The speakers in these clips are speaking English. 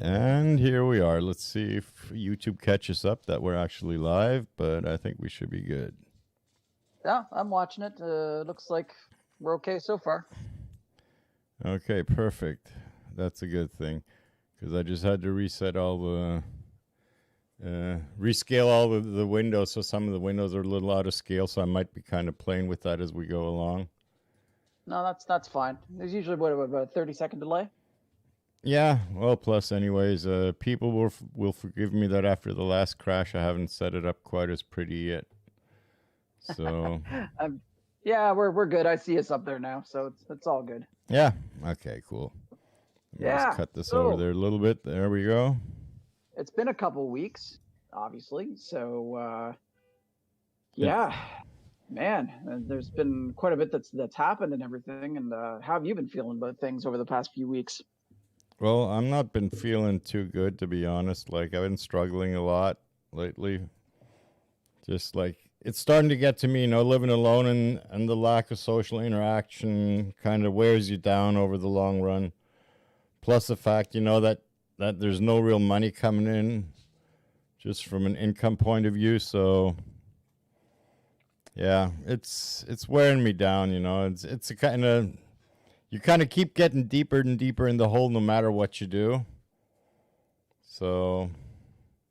And here we are. Let's see if YouTube catches up that we're actually live, but I think we should be good. Yeah, I'm watching it. Looks like we're okay so far. Okay, perfect. That's a good thing, because I just had to reset all the, rescale all the windows, so some of the windows are a little out of scale, so I might be kind of playing with that as we go along. No, that's fine. There's usually about a 30-second delay. Yeah, well, plus anyways, people will forgive me that after the last crash, I haven't set it up quite as pretty yet. So yeah, we're good. I see us up there now, so it's all good. yeah, okay, cool. Let me just cut this over there a little bit. There we go. It's been a couple weeks, obviously. So yeah, man, there's been quite a bit that's happened and everything. And how have you been feeling about things over the past few weeks? Well, I'm not been feeling too good, to be honest. Like, I've been struggling a lot lately. Just like, it's starting to get to me, living alone and the lack of social interaction kind of wears you down over the long run. Plus the fact, that there's no real money coming in just from an income point of view. So, yeah, it's wearing me down, It's a kind of... You kind of keep getting deeper and deeper in the hole no matter what you do. So,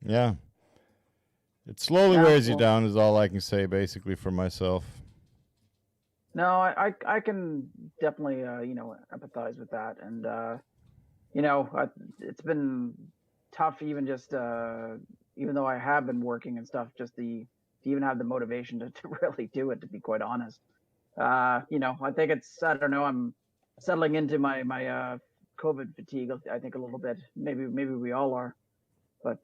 yeah. It slowly wears you down is all I can say, basically, for myself. No, I can definitely, empathize with that. And, it's been tough even just, even though I have been working and stuff, just to even have the motivation to really do it, to be quite honest. I think I don't know, I'm settling into my COVID fatigue, I think, a little bit. Maybe we all are, but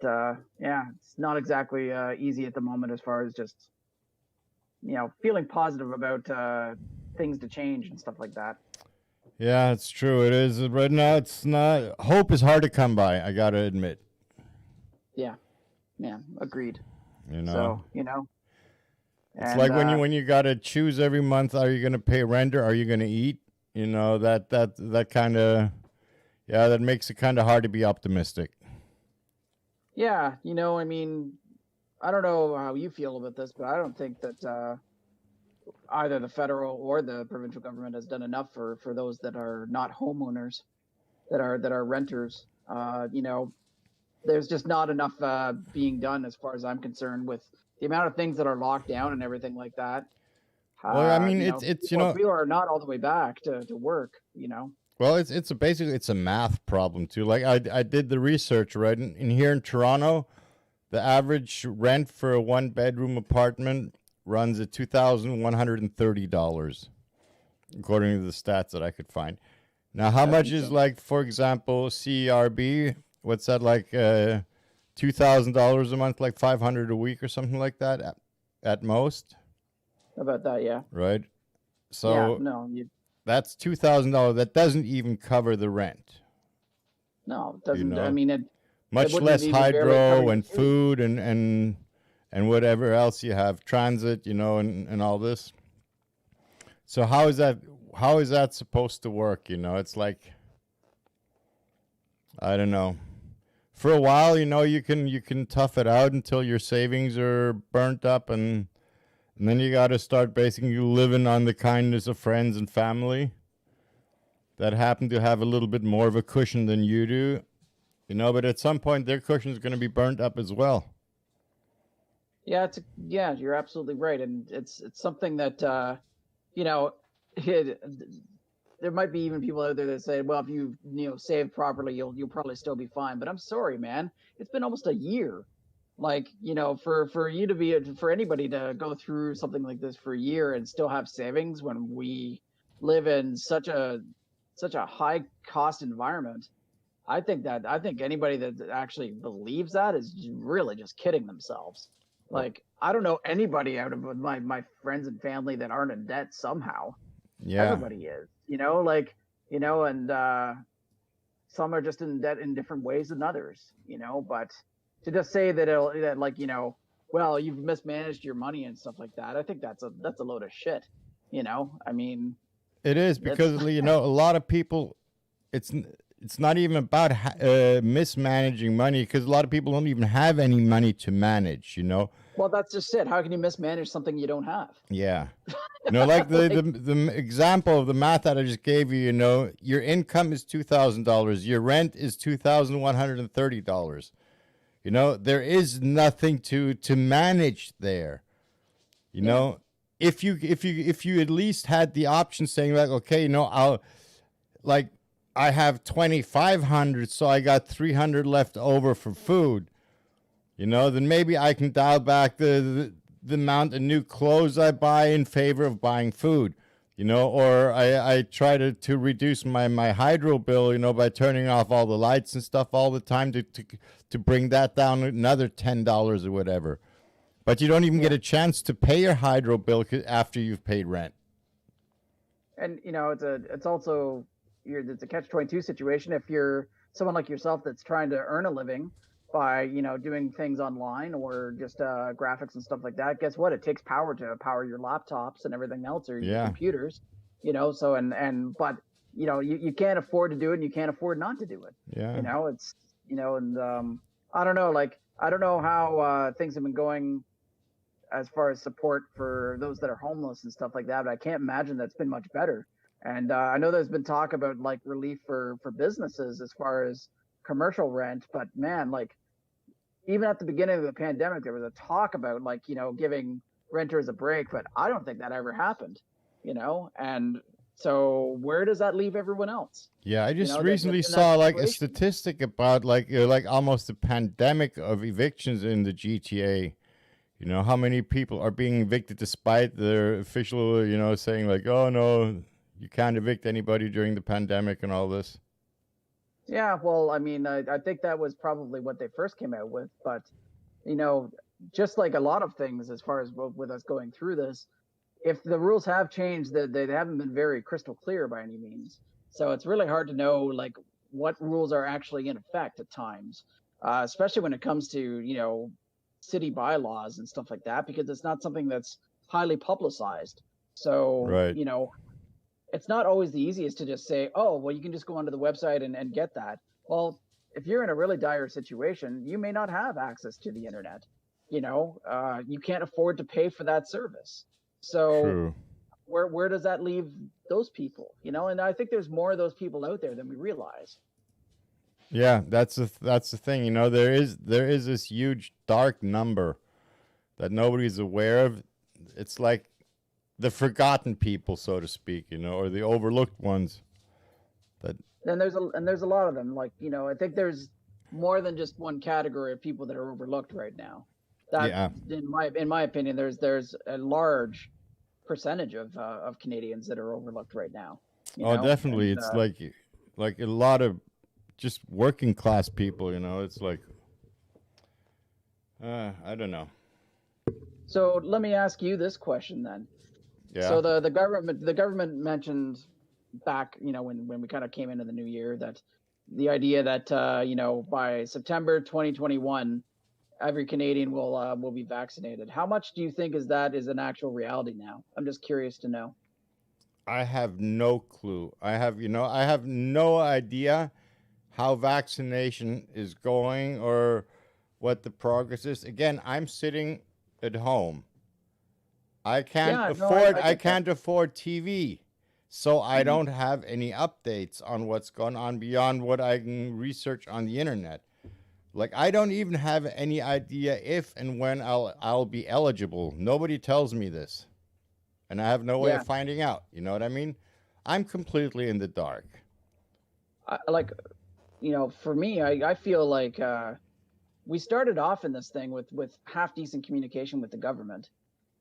yeah, it's not exactly easy at the moment as far as just feeling positive about things to change and stuff like that. Yeah, it's true. It is right now. It's not. Hope is hard to come by, I gotta admit. Yeah, agreed. So it's and, like when you gotta choose every month. Are you gonna pay rent or are you gonna eat? That kind of, yeah, that makes it kind of hard to be optimistic. Yeah, I mean, I don't know how you feel about this, but I don't think that either the federal or the provincial government has done enough for those that are not homeowners, that are renters. There's just not enough being done as far as I'm concerned with the amount of things that are locked down and everything like that. Well, I mean, it's people are not all the way back to work. Well, it's basically a math problem too. Like I did the research, right, in here in Toronto, the average rent for a 1-bedroom apartment runs at $2,130, according to the stats that I could find. Now, how much is, like, for example, CERB? What's that, like, $2,000 a month, like $500 a week or something like that, at most? About that, yeah. Right. So yeah, no, that's $2,000. That doesn't even cover the rent. No, it doesn't. I mean, much less hydro and food and whatever else you have, transit, and all this. So how is that supposed to work? It's like, I don't know. For a while, you can tough it out until your savings are burnt up, and then you got to start basically living on the kindness of friends and family that happen to have a little bit more of a cushion than you do. But at some point their cushion is going to be burnt up as well. Yeah, you're absolutely right, and it's something that there might be even people out there that say, well, if you save properly, you'll probably still be fine. But I'm sorry, man, it's been almost a year. Like, for you to for anybody to go through something like this for a year and still have savings when we live in such a high cost environment, I think anybody that actually believes that is really just kidding themselves. Like, I don't know anybody out of my friends and family that aren't in debt somehow. Yeah. Everybody is, and some are just in debt in different ways than others, but to just say that well, you've mismanaged your money and stuff like that, I think that's a load of shit. I mean, it is, because a lot of people, it's not even about mismanaging money, because a lot of people don't even have any money to manage, you know? Well, that's just it. How can you mismanage something you don't have? Yeah. You know, like the, Like, the example of the math that I just gave you, you know, your income is $2,000, your rent is $2,130. You know, there is nothing to manage there. You yeah, know, if you at least had the option saying like, okay, you know, I'll like I have 2,500, so I got 300 left over for food. You know, then maybe I can dial back the amount of new clothes I buy in favor of buying food. You know, or I try to reduce my hydro bill, you know, by turning off all the lights and stuff all the time to bring that down another $10 or whatever. But you don't even yeah. get a chance to pay your hydro bill after you've paid rent. And it's also it's a catch-22 situation if you're someone like yourself that's trying to earn a living by doing things online or just graphics and stuff like that. Guess what? It takes power to power your laptops and everything else, or your Yeah, computers. So but you can't afford to do it, and you can't afford not to do it. yeah. It's and I don't know, like I don't know how things have been going as far as support for those that are homeless and stuff like that. But I can't imagine that's been much better. And I know there's been talk about like relief for businesses as far as commercial rent, but man, like even at the beginning of the pandemic, there was a talk about like giving renters a break, but I don't think that ever happened. And so where does that leave everyone else? Yeah, I just That's recently in that saw like a situation. statistic about like almost a pandemic of evictions in the GTA. You know, how many people are being evicted despite their official, you know, saying like, "Oh no, you can't evict anybody during the pandemic," and all this. Yeah, well, I mean, I think that was probably what they first came out with, but you know, just like a lot of things as far as with us going through this, if the rules have changed, that they haven't been very crystal clear by any means. So it's really hard to know like what rules are actually in effect at times, especially when it comes to city bylaws and stuff like that, because it's not something that's highly publicized. So Right. it's not always the easiest to just say, oh, well, you can just go onto the website and get that. Well, if you're in a really dire situation, you may not have access to the internet. You can't afford to pay for that service. So True. where does that leave those people? And I think there's more of those people out there than we realize. Yeah, that's the thing. You know, there is this huge dark number that nobody's aware of. It's like the forgotten people, so to speak, you know, or the overlooked ones. That And there's a lot of them. Like, I think there's more than just one category of people that are overlooked right now. That, yeah. in my opinion, there's a large percentage of Canadians that are overlooked right now. Oh, definitely. And It's like a lot of just working class people, you know. It's like I don't know. so let me ask you this question then. Yeah. So the government mentioned back, when we kind of came into the new year, that the idea that by September 2021 every Canadian will be vaccinated. How much do you think is an actual reality now? I'm just curious to know. I have no clue. I have no idea how vaccination is going or what the progress is. Again, I'm sitting at home. I can't Yeah, no, afford I I get that. can't afford TV. So I Hmm. don't have any updates on what's going on beyond what I can research on the internet. Like I don't even have any idea if and when I'll be eligible. Nobody tells me this. And I have no way of Yeah, finding out. You know what I mean? I'm completely in the dark. like for me, I feel like we started off in this thing with half decent communication with the government,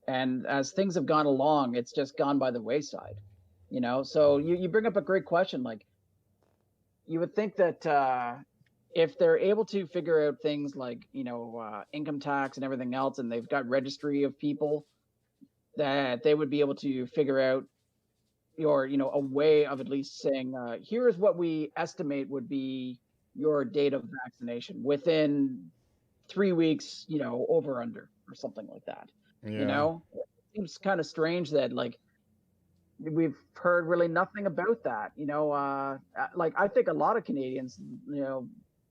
and as things have gone along, it's just gone by the wayside. So you bring up a great question. Like you would think that if they're able to figure out things like income tax and everything else, and they've got registry of people, that they would be able to figure out your a way of at least saying, here is what we estimate would be your date of vaccination within 3 weeks, over under or something like that. Yeah. It seems kind of strange that like we've heard really nothing about that. Like I think a lot of Canadians,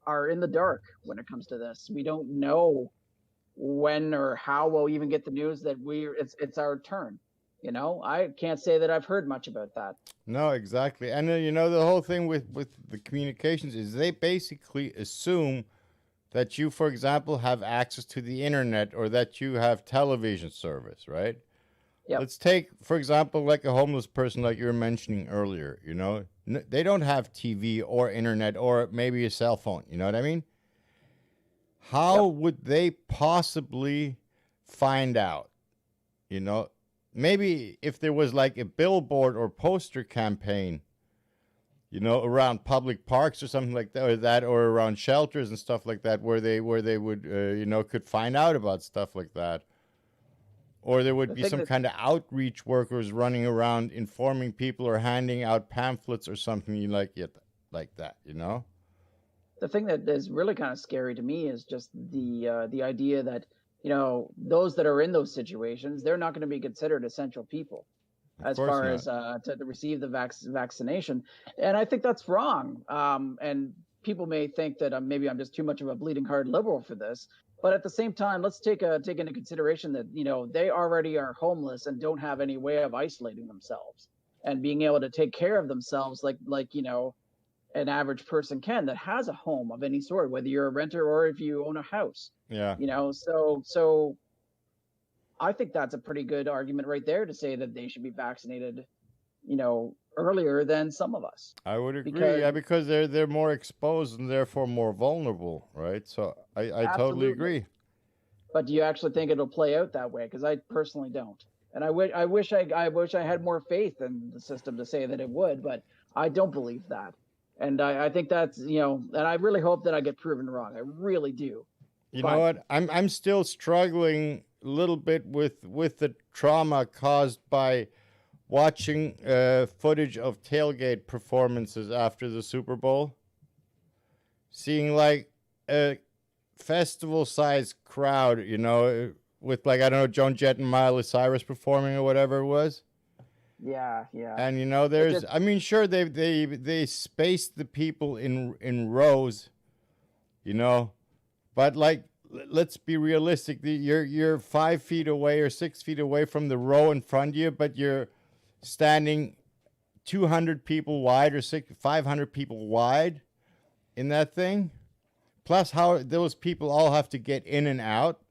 are in the dark when it comes to this. We don't know when or how we'll even get the news that it's our turn. I can't say that I've heard much about that. No, exactly. And the whole thing with the communications is they basically assume that you, for example, have access to the internet or that you have television service, right? Yep. Let's take, for example, like a homeless person, like you were mentioning earlier. They don't have TV or internet or maybe a cell phone. You know what I mean? How Yep. would they possibly find out? Maybe if there was like a billboard or poster campaign, around public parks or something like that, or around shelters and stuff like that, where they would, could find out about stuff like that. Or there would The be thing some that kind of outreach workers running around informing people or handing out pamphlets or something like that. the thing that is really kind of scary to me is just the idea that those that are in those situations, they're not going to be considered essential people Of as course far not. as to receive the vaccination, and I think that's wrong. And people may think that maybe I'm just too much of a bleeding heart liberal for this, but at the same time, let's take into consideration that they already are homeless and don't have any way of isolating themselves and being able to take care of themselves like an average person can that has a home of any sort, whether you're a renter or if you own a house. Yeah, So I think that's a pretty good argument right there to say that they should be vaccinated, earlier than some of us. I would agree. Because Yeah, because they're more exposed and therefore more vulnerable, right? So I totally absolutely. agree. But do you actually think it'll play out that way? Because I personally don't. And I wish I had more faith in the system to say that it would, but I don't believe that. And I think that's, and I really hope that I get proven wrong. I really do. You know But what? I'm still struggling a little bit with the trauma caused by watching footage of tailgate performances after the Super Bowl, seeing like a festival-sized crowd, with like I don't know Joan Jett and Miley Cyrus performing or whatever it was. yeah, yeah. And It there's just I mean sure they spaced the people in rows, you know, but like let's be realistic. You're 5 feet away or 6 feet away from the row in front of you, but you're standing 200 people wide or 500 people wide in that thing. Plus, how those people all have to get in and out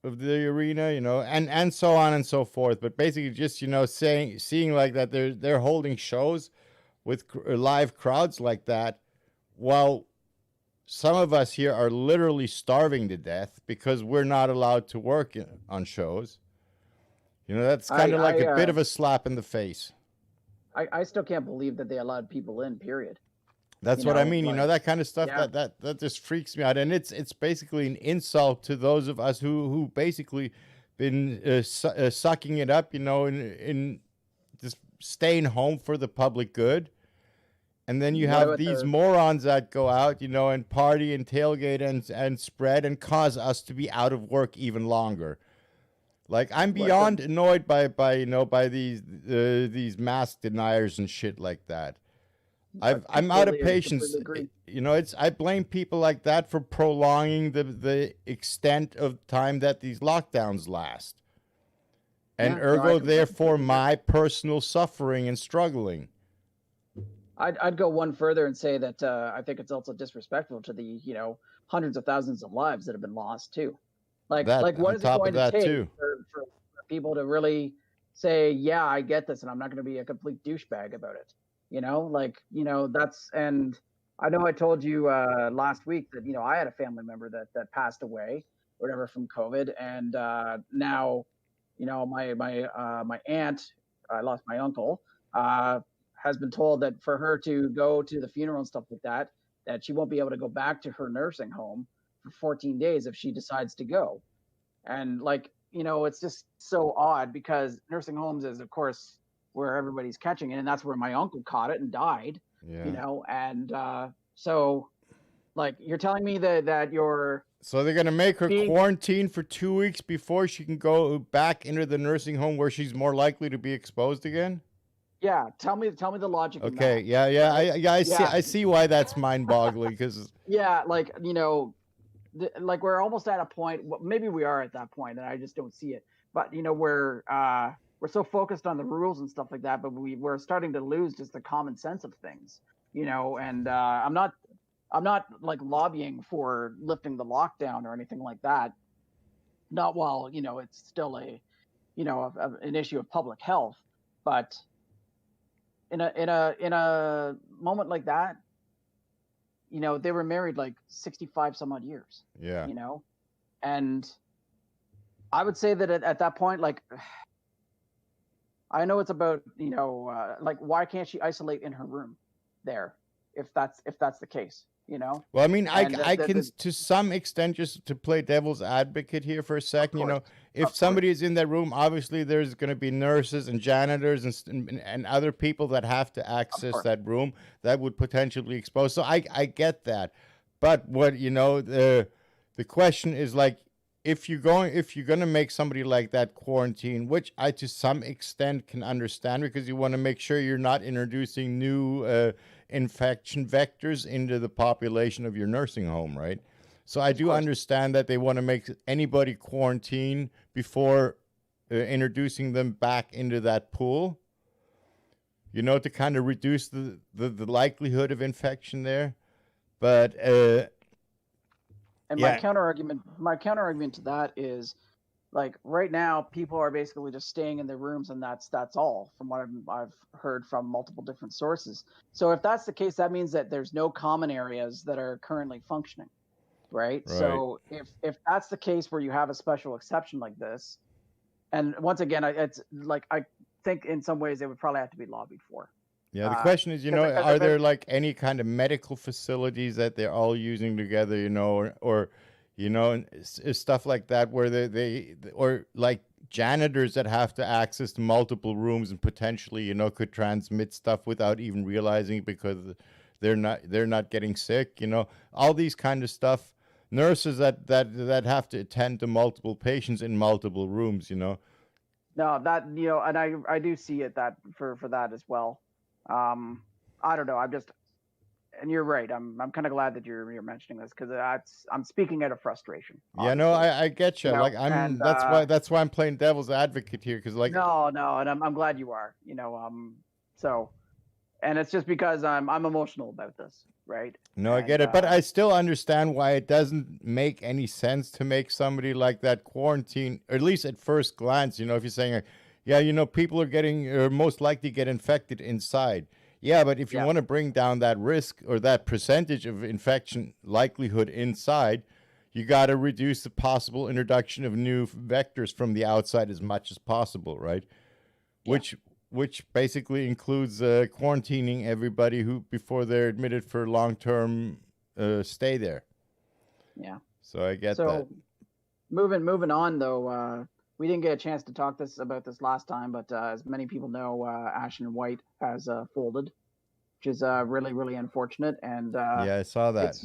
of the arena, and so on and so forth. But basically, just seeing like that, they're holding shows with live crowds like that, while some of us here are literally starving to death because we're not allowed to work on shows. That's kind I of like I a bit uh of a slap in the face. I still can't believe that they allowed people in, period. That's what I mean. Like, That kind of stuff yeah, that just freaks me out, and it's basically an insult to those of us who basically been sucking it up, in just staying home for the public good. And then you what have about these the morons that go out, and party and tailgate and spread and cause us to be out of work even longer. Like I'm what the beyond annoyed by these mask deniers and shit like that. I I'm out of completely patience. agree. I blame people like that for prolonging the extent of time that these lockdowns last, and Yeah, no, ergo, I therefore, completely agree. my personal suffering and struggling. I'd go one further and say that I think it's also disrespectful to the hundreds of thousands of lives that have been lost too. That Like what on is it top of going to that take too. for people to really say, yeah, I get this, and I'm not going to be a complete douchebag about it. That's and I know I told you last week that I had a family member that passed away, whatever, from COVID, and now my aunt, I lost my uncle, uh, has been told that for her to go to the funeral and stuff like that, that she won't be able to go back to her nursing home for 14 days if she decides to go. And it's just so odd because nursing homes is, of course, where everybody's catching it, and that's where my uncle caught it and died. Yeah. And so you're telling me that you're So they're gonna make her being quarantine for 2 weeks before she can go back into the nursing home where she's more likely to be exposed again. Yeah, tell me the logic in Okay, that, yeah, yeah, right? Yeah, I see why that's mind-boggling because yeah, like, like we're almost at a point, well, maybe we are at that point and I just don't see it. But we're so focused on the rules and stuff like that, but we're starting to lose just the common sense of things, and I'm not like lobbying for lifting the lockdown or anything like that. Not while, it's still an issue of public health, but in a moment like that, they were married like 65 some odd years, yeah. you know, and I would say that at that point, like, I know it's about, like, why can't she isolate in her room there, if that's the case, Well, I mean, and I can to some extent, just to play devil's advocate here for a of second, course, if of course, somebody is in that room, obviously there's going to be nurses and janitors and other people that have to of access course, that room that would potentially expose. So I get that. But what, the question is like, if you're going to make somebody like that quarantine, which I to some extent can understand because you want to make sure you're not introducing new infection vectors into the population of your nursing home, right? So I of do course, understand that they want to make anybody quarantine before introducing them back into that pool, to kind of reduce the likelihood of infection there. But and yeah, my counter argument to that is, like, right now people are basically just staying in their rooms, and that's all from what I've heard from multiple different sources. So if that's the case, that means that there's no common areas that are currently functioning, right? right. So if that's the case where you have a special exception like this, and once again, it's like, I think in some ways it would probably have to be lobbied for, Yeah, the question is, because are if it, there like any kind of medical facilities that they're all using together, or and stuff like that where or like janitors that have to access multiple rooms and potentially, could transmit stuff without even realizing it because they're not getting sick, all these kind of stuff. Nurses that have to attend to multiple patients in multiple rooms, no, that, and I do see it, that for that as well. um I don't know, and you're right. I'm kind of glad that you're mentioning this, because I'm speaking out of frustration, Yeah, no, honestly. I get you. Like And that's why I'm playing devil's advocate here because like no, no, and I'm glad you are. So, and it's just because I'm emotional about this, right? no, I get And it, but I still understand why it doesn't make any sense to make somebody like that quarantine, or at least at first glance. If you're saying, yeah, people are getting, or most likely get infected inside. Yeah, but if you yeah, want to bring down that risk or that percentage of infection likelihood inside, you got to reduce the possible introduction of new vectors from the outside as much as possible, right? yeah, which which basically includes quarantining everybody who before they're admitted for long term stay there. yeah. So I get that. So moving on though, we didn't get a chance to talk about this last time, but as many people know, Ashton White has folded, which is really really unfortunate, and Yeah, I saw that.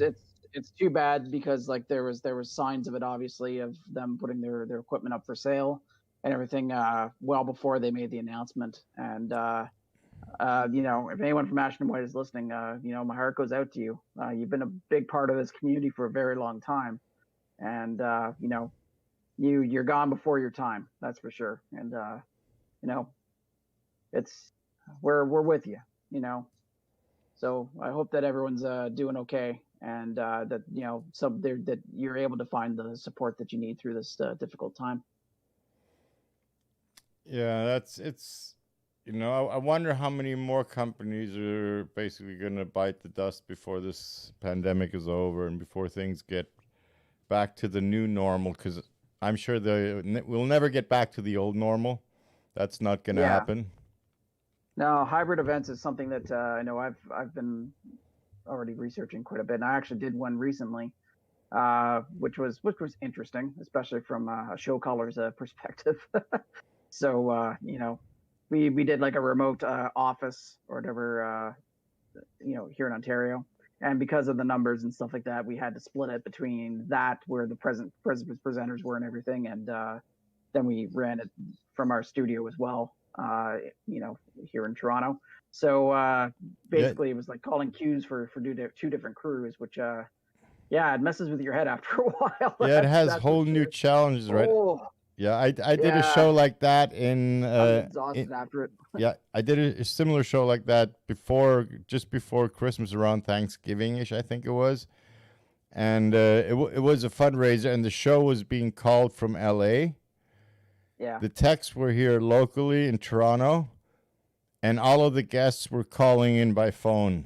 it's too bad, because like there was signs of it, obviously, of them putting their equipment up for sale and everything, well before they made the announcement. And if anyone from Ashton White is listening, my heart goes out to you. You've been a big part of this community for a very long time, and you're gone before your time. That's for sure. And you know, it's we're with you. You know, so I hope that everyone's doing okay, and that that you're able to find the support that you need through this difficult time. Yeah, that's it's. I wonder how many more companies are basically going to bite the dust before this pandemic is over and before things get back to the new normal. Because I'm sure we'll never get back to the old normal. That's not going to Yeah. happen. Now, hybrid events is something that I know I've been already researching quite a bit, and I actually did one recently, which was interesting, especially from a show caller's perspective. So we did like a remote office or whatever, here in Ontario, and because of the numbers and stuff like that, we had to split it between that where the presenters were and everything, and then we ran it from our studio as well. you know, here in Toronto. So Yeah, basically, it was like calling queues for two different crews, which yeah, it messes with your head after a while. yeah, it has That's for whole new sure. challenges, right? Oh Yeah, I did a yeah, show like that I was in exhausted after it. yeah, I did a similar show like that just before Christmas, around Thanksgiving ish, I think it was. And it was a fundraiser, and the show was being called from LA. Yeah, The techs were here locally in Toronto, and all of the guests were calling in by phone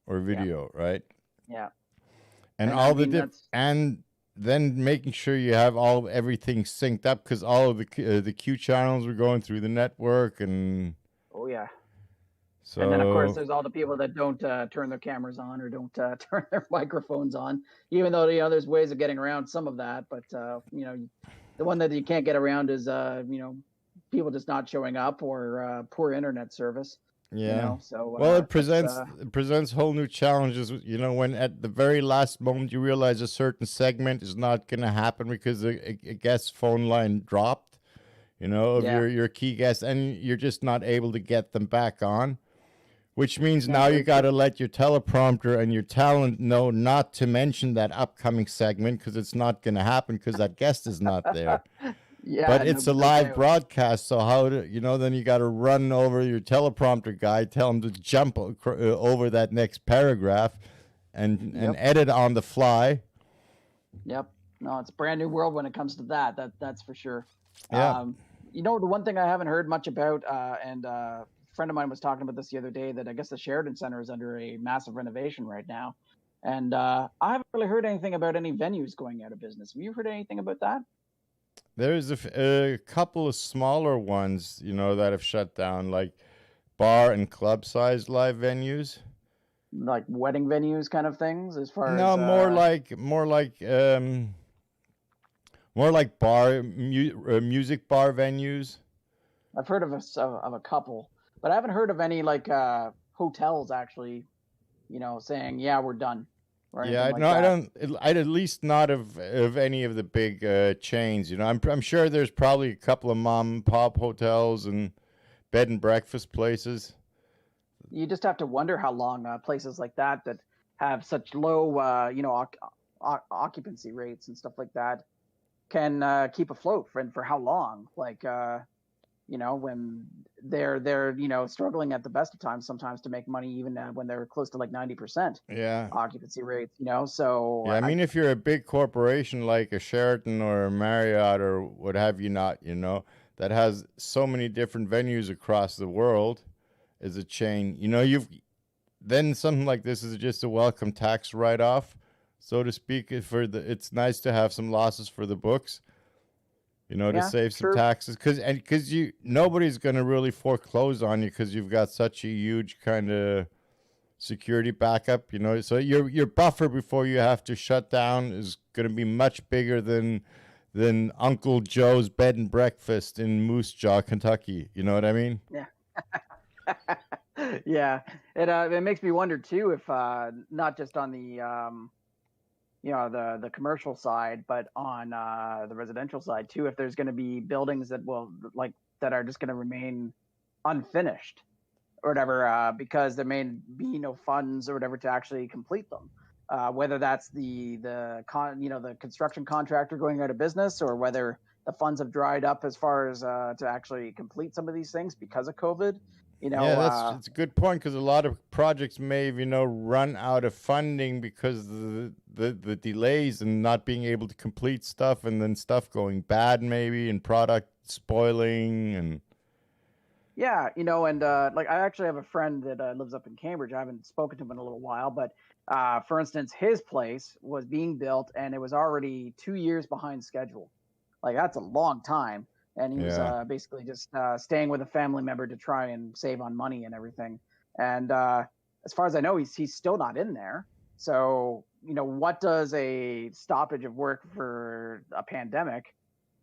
or yeah, video, right? yeah. And And I all the mean that's and then making sure you have everything synced up, because all of the Q channels were going through the network, and oh yeah. And then, of course, so there's all the people that don't turn their cameras on or don't turn their microphones on, even though, you know, there's ways of getting around some of that. But, you know, the one that you can't get around is, you know, people just not showing up or poor internet service, you yeah. know. So Well, that's, it presents whole new challenges. You know, when at the very last moment you realize a certain segment is not going to happen because a guest phone line dropped. You know, of yeah, your key guests, and you're just not able to get them back on. Which means yeah, now you very got true. to let your teleprompter and your talent know not to mention that upcoming segment, because it's not going to happen because that guest is not there. But Yeah, it's a no live doubt. broadcast, so how do you know? Then you got to run over your teleprompter guy, tell him to jump over that next paragraph, and Yep, edit on the fly. yep. No, it's a brand new world when it comes to that. That's for sure. Yeah, Um, you know, the one thing I haven't heard much about, and a friend of mine was talking about this the other day, that I guess the Sheridan Center is under a massive renovation right now. And I haven't really heard anything about any venues going out of business. Have you heard anything about that? there's a couple of smaller ones, you know, that have shut down, like bar and club sized live venues. Like wedding venues kind of things, as far No, as more like music bar venues. I've heard of of a couple, but I haven't heard of any like hotels actually, you know, saying, yeah, we're done or Yeah, anything no, like I that. don't. I'd at least not of any of the big chains. You know, I'm sure there's probably a couple of mom and pop hotels and bed and breakfast places. You just have to wonder how long places like that that have such low, you know, occupancy rates and stuff like that can keep afloat for how long. Like, you know, when they're you know struggling at the best of times sometimes to make money, even when they're close to like 90% Yeah, occupancy rates. You know, so yeah. I mean, if you're a big corporation like a Sheraton or a Marriott or what have you, not, you know, that has so many different venues across the world, as a chain. You know, you've then something like this is just a welcome tax write off, so to speak. It's nice to have some losses for the books, you know, to yeah, save some true. taxes, because you nobody's going to really foreclose on you because you've got such a huge kind of security backup, you know. So your buffer before you have to shut down is going to be much bigger than Uncle Joe's bed and breakfast in Moose Jaw, Kentucky. You know what I mean? Yeah. Yeah, it makes me wonder too if not just on the you know the commercial side, but on the residential side too, if there's going to be buildings that will like that are just going to remain unfinished or whatever because there may be no funds or whatever to actually complete them. Whether that's you know the construction contractor going out of business, or whether the funds have dried up as far as to actually complete some of these things because of COVID. You Yeah, know, it's a good point, because a lot of projects may, you know, run out of funding because of the delays and not being able to complete stuff, and then stuff going bad maybe, and product spoiling, and yeah, you know, and like I actually have a friend that lives up in Cambridge. I haven't spoken to him in a little while, but for instance, his place was being built and it was already 2 years behind schedule. Like that's a long time, and he was yeah. basically just staying with a family member to try and save on money and everything. And as far as I know, he's still not in there. So you know, what does a stoppage of work for a pandemic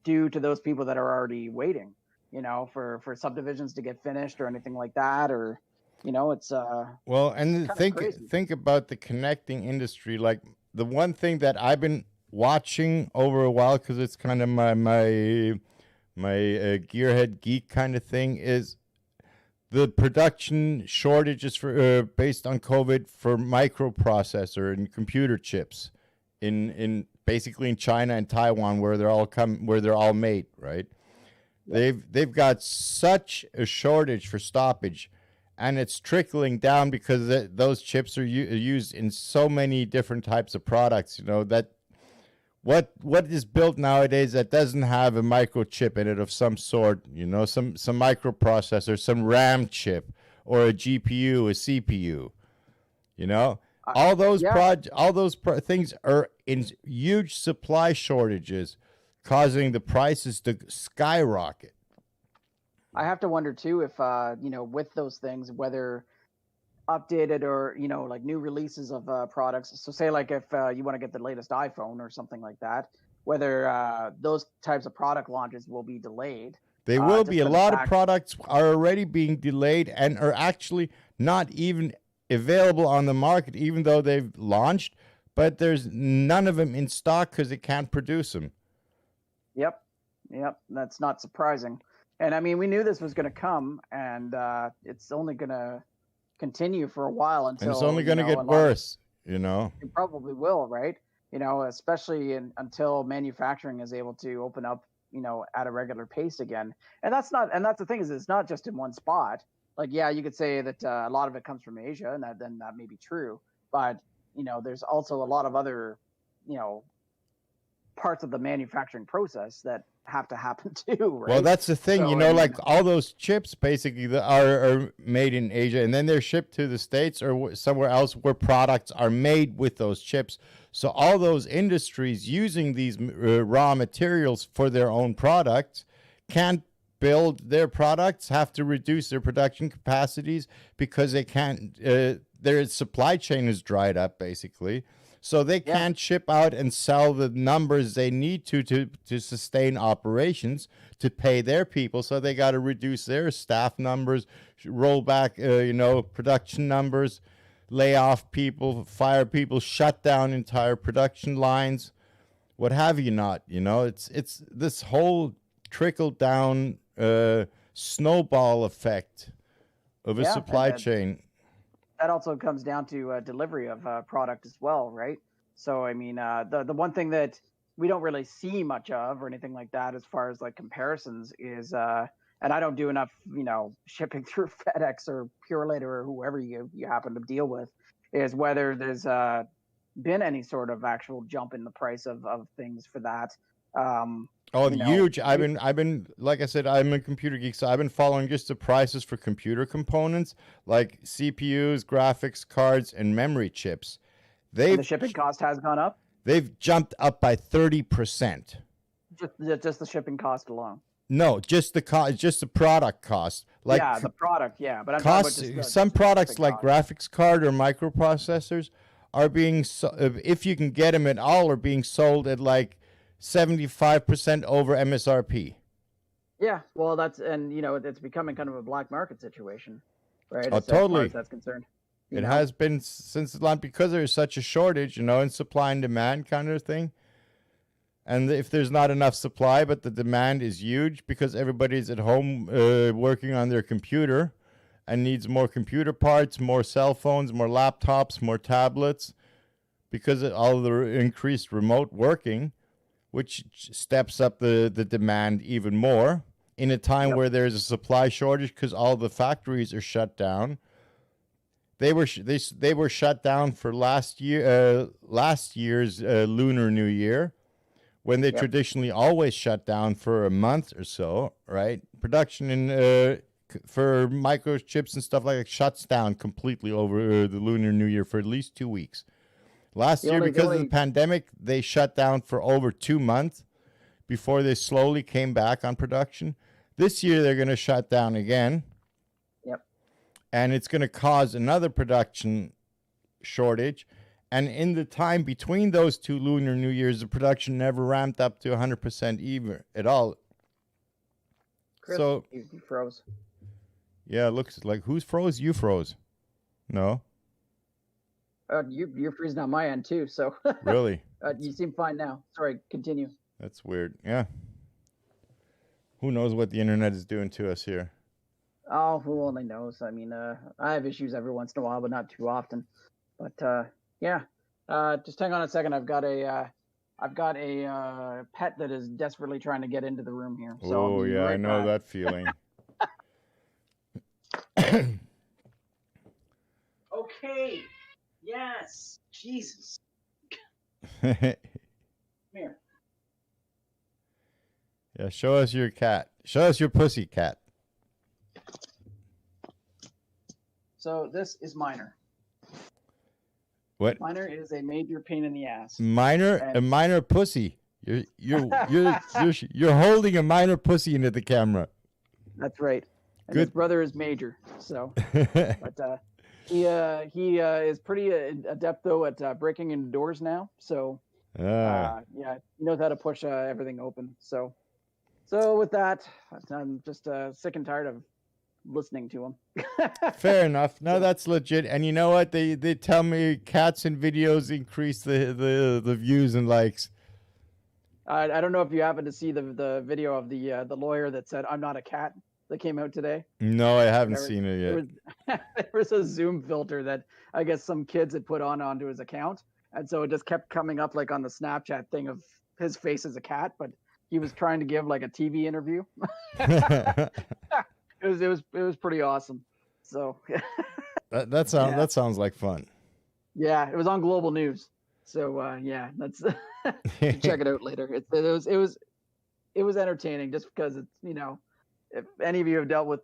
do to those people that are already waiting? You know, for subdivisions to get finished or anything like that, or you know, Well, it's and kind of crazy. think about the connecting industry. Like, the one thing that I've been watching over a while, because it's kind of my gearhead geek kind of thing, is the production shortages for based on COVID for microprocessor and computer chips in basically in China and Taiwan where they're all made, right? They've got such a shortage for stoppage, and it's trickling down because those chips are used in so many different types of products. You know that what is built nowadays that doesn't have a microchip in it of some sort. You know, some microprocessor, some RAM chip, or a GPU, a CPU. You know, all those things are in huge supply shortages, causing the prices to skyrocket. I have to wonder too if with those things, whether updated or like new releases of products. So say like if you want to get the latest iPhone or something like that, whether those types of product launches will be delayed. They will be. A lot of products are already being delayed and are actually not even available on the market, even though they've launched. But there's none of them in stock because they can't produce them. Yep. That's not surprising. And I mean, we knew this was going to come, and it's only going to continue for a while until. And it's only going to get worse, It probably will, right? Especially until manufacturing is able to open up, at a regular pace again. And that's the thing is, it's not just in one spot. Like, yeah, you could say that a lot of it comes from Asia, and that may be true. But there's also a lot of other, parts of the manufacturing process that have to happen too, right? Well, that's the thing, like all those chips basically that are made in Asia, and then they're shipped to the States or somewhere else where products are made with those chips. So all those industries using these raw materials for their own products can't build their products, have to reduce their production capacities because they can't, their supply chain is dried up basically. So they can't ship out and sell the numbers they need to sustain operations, to pay their people. So they got to reduce their staff numbers, roll back, production numbers, lay off people, fire people, shut down entire production lines, what have you not. It's this whole trickle down snowball effect of a supply chain. That also comes down to delivery of product as well, right? So, I mean, the one thing that we don't really see much of or anything like that as far as like comparisons is, and I don't do enough, shipping through FedEx or Purelator or whoever you happen to deal with, is whether there's been any sort of actual jump in the price of things for that. Huge. I've been, like I said, I'm a computer geek, so I've been following just the prices for computer components like CPUs, graphics cards, and memory chips. And the shipping cost has gone up? They've jumped up by 30%. Just the shipping cost alone? No, just the cost, just the product cost. Like the product, but I'm talking about just some products like graphics card or microprocessors are being, if you can get them at all, are being sold at like 75% over MSRP. Yeah, well, it's becoming kind of a black market situation, right? Oh, totally. As far as that's concerned. It has been since the launch because there's such a shortage, in supply and demand kind of thing. And if there's not enough supply, but the demand is huge because everybody's at home working on their computer and needs more computer parts, more cell phones, more laptops, more tablets, because of all the increased remote working, which steps up the demand even more in a time where there's a supply shortage because all the factories are shut down. They were shut down for last year's Lunar New Year, when they traditionally always shut down for a month or so, right? Production for microchips and stuff like that shuts down completely over the Lunar New Year for at least 2 weeks. Last year, because of the pandemic, they shut down for over 2 months before they slowly came back on production. This year, they're going to shut down again. Yep. And it's going to cause another production shortage. And in the time between those two Lunar New Years, the production never ramped up to 100% even at all. Chris, so you froze. Yeah, it looks like who's froze? You froze. No. You're freezing on my end too. So really, you seem fine now. Sorry, continue. That's weird. Yeah. Who knows what the internet is doing to us here? Oh, who only knows? I mean, I have issues every once in a while, but not too often. But yeah, just hang on a second. I've got a pet that is desperately trying to get into the room here, so I'll Oh be yeah, I right know back. that feeling. Okay. Yes. Jesus. Come here. Yeah, show us your cat. Show us your pussy cat. So this is Minor. What? Minor is a major pain in the ass. A And minor pussy. You're holding a minor pussy into the camera. that's right. And his Good. brother is Major. So, but he is pretty adept though at breaking into doors now. So yeah, he knows how to push everything open. So with that, I'm just sick and tired of listening to him. Fair enough. No, that's legit. And you know what? They tell me cats in videos increase the views and likes. I don't know if you happen to see the video of the lawyer that said I'm not a cat that came out today. No, I haven't seen it yet. There was a Zoom filter that I guess some kids had put onto his account, and so it just kept coming up like on the Snapchat thing of his face as a cat, but he was trying to give like a TV interview. It was pretty awesome. So that sounds like fun. yeah, it was on Global News. So yeah, that's check it out later. It was entertaining just because it's if any of you have dealt with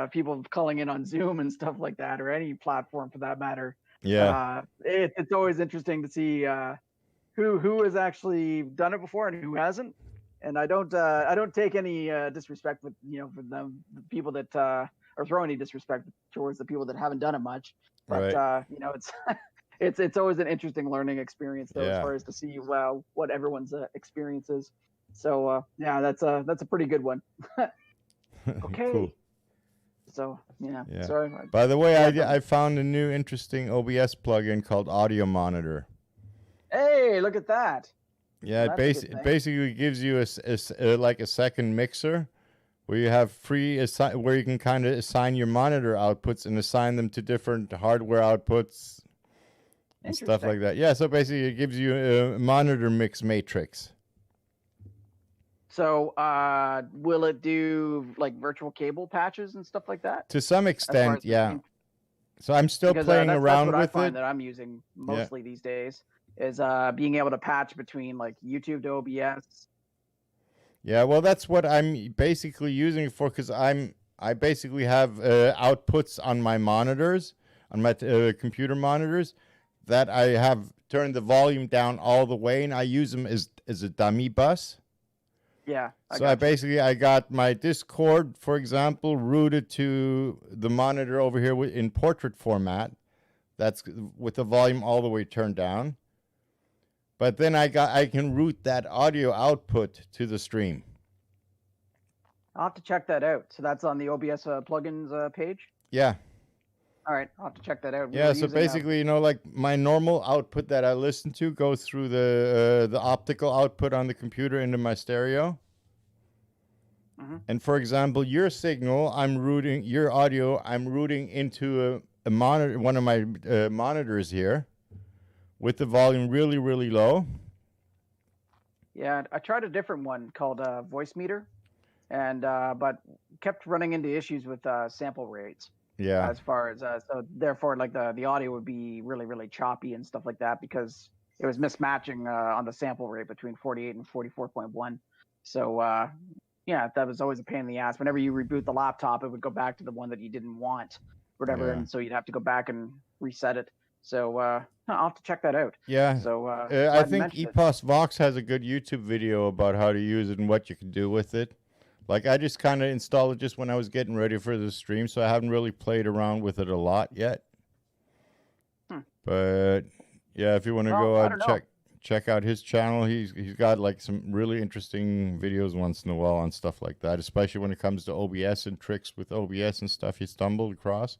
people calling in on Zoom and stuff like that, or any platform for that matter, Yeah. It's always interesting to see who has actually done it before and who hasn't. And I don't take any disrespect with for them, the people that or throw any disrespect towards the people that haven't done it much. But Right. it's always an interesting learning experience though, as Yeah. far as to see what everyone's experience is. So yeah, that's a pretty good one. Okay. Cool. So yeah. Yeah. Sorry. By the way, I found a new interesting OBS plugin called Audio Monitor. Hey, look at that. Yeah, Well, it basically gives you like a second mixer where you have where you can kind of assign your monitor outputs and assign them to different hardware outputs and stuff like that. Yeah, so basically it gives you a monitor mix matrix. So will it do like virtual cable patches and stuff like that? To some extent, yeah. So I'm still playing around with it. That's what I find that I'm using mostly these days is being able to patch between like YouTube to OBS. Yeah, well, that's what I'm basically using it for because I basically have outputs on my monitors, on my computer monitors, that I have turned the volume down all the way, and I use them as a dummy bus. Yeah. I got my Discord, for example, routed to the monitor over here in portrait format. That's with the volume all the way turned down. But then I can route that audio output to the stream. I'll have to check that out. So that's on the OBS plugins page? Yeah. All right, I'll have to check that out. Yeah, so basically, like my normal output that I listen to goes through the optical output on the computer into my stereo. Mm-hmm. And for example, your signal, your audio, I'm routing into a monitor, one of my monitors here, with the volume really, really low. Yeah, I tried a different one called Voice Meter, and but kept running into issues with sample rates. Yeah. As far as so therefore, like the audio would be really, really choppy and stuff like that because it was mismatching on the sample rate between 48 and 44.1. So yeah, that was always a pain in the ass. Whenever you reboot the laptop, it would go back to the one that you didn't want, whatever, and so you'd have to go back and reset it. So I'll have to check that out. Yeah. So I think EPOS Vox has a good YouTube video about how to use it and what you can do with it. Like I just kind of installed it just when I was getting ready for the stream, so I haven't really played around with it a lot yet. But yeah, if you want to go out and check out his channel, he's got like some really interesting videos once in a while on stuff like that, especially when it comes to OBS and tricks with OBS and stuff he stumbled across.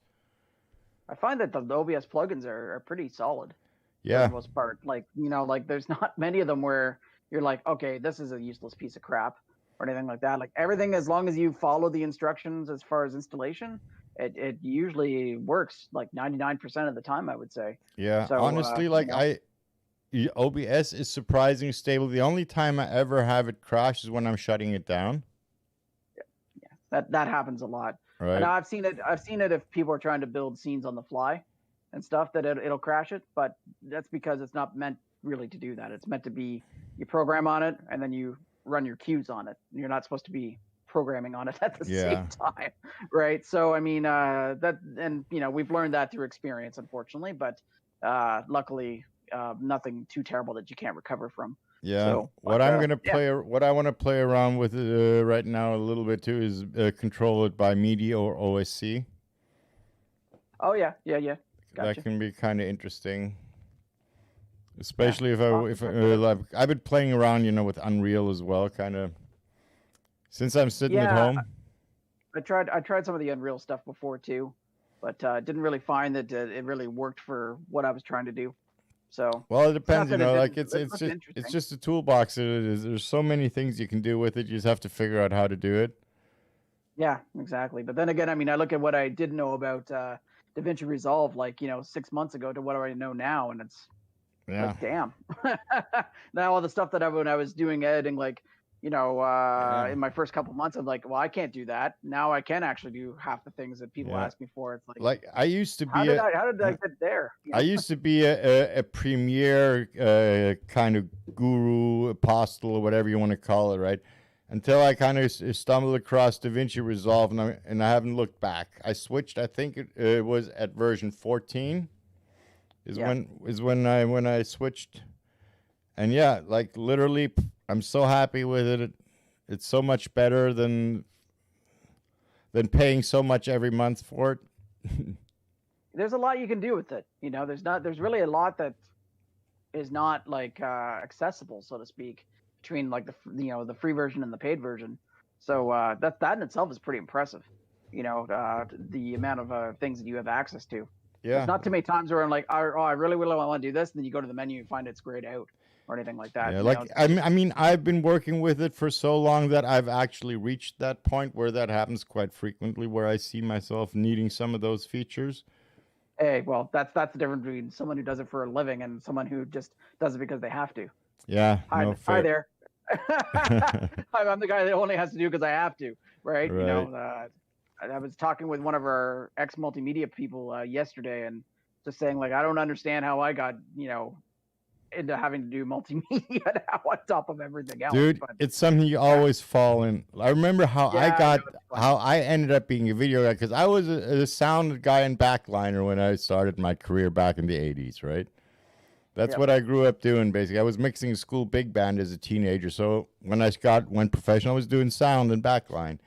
I find that the OBS plugins are pretty solid. Yeah. For the most part. Like, like there's not many of them where you're like, okay, this is a useless piece of crap or anything like that. Like everything, as long as you follow the instructions as far as installation, it usually works like 99% of the time, I would say. Yeah, So honestly, like OBS is surprisingly stable. The only time I ever have it crash is when I'm shutting it down. yeah, that happens a lot. And Right. I've seen it. I've seen it if people are trying to build scenes on the fly and stuff, that it'll crash it. But that's because it's not meant really to do that. It's meant to be, you program on it and then you run your cues on it. You're not supposed to be programming on it at the Yeah. same time, right? So I mean, and we've learned that through experience, unfortunately. But luckily, nothing too terrible that you can't recover from. Yeah. So, What but, I'm gonna yeah. play, what I want to play around with right now a little bit too is control it by MIDI or OSC. Oh yeah. That Gotcha. can be kind of interesting, especially if I've been playing around, with Unreal as well, kind of since I'm sitting at Yeah, home. I tried some of the Unreal stuff before too, but didn't really find that it really worked for what I was trying to do. So Well, it it's not depends, that it like didn't. it's It it's looked just it's interesting. just a toolbox. There's so many things you can do with it. You just have to figure out how to do it. Yeah, exactly. But then again, I mean, I look at what I did know about DaVinci Resolve, like 6 months ago, to what I know now, and it's Yeah. like, damn. Now all the stuff that when I was doing editing, like in my first couple months, I'm like, well, I can't do that. Now I can actually do half the things that people Yeah. ask me for. It's Like I used to how be did I get there? I used to be a Premiere kind of guru, apostle, or whatever you want to call it, right? Until I kind of stumbled across DaVinci Resolve, and I haven't looked back. I switched. I think it was at version 14. Yeah. When I switched, and yeah, like literally, I'm so happy with it. It's so much better than paying so much every month for it. There's a lot you can do with it. There's really a lot that is not like accessible, so to speak, between like the free version and the paid version. So that in itself is pretty impressive. The amount of things that you have access to. Yeah. There's not too many times where I'm like, oh, I really want to do this, and then you go to the menu and find it's grayed out or anything like that. Yeah, like I mean, I've been working with it for so long that I've actually reached that point where that happens quite frequently, where I see myself needing some of those features. Hey, well, that's the difference between someone who does it for a living and someone who just does it because they have to. Yeah. Hi there. I'm the guy that only has to do because I have to, right? I was talking with one of our ex multimedia people yesterday, and just saying, like, I don't understand how I got into having to do multimedia now on top of everything else. Dude, but it's something you always fall in. I remember how I ended up being a video guy, because I was a sound guy and backliner when I started my career back in the 80s, right? That's what I grew up doing, basically. I was mixing a school big band as a teenager, so when I went professional, I was doing sound and backline.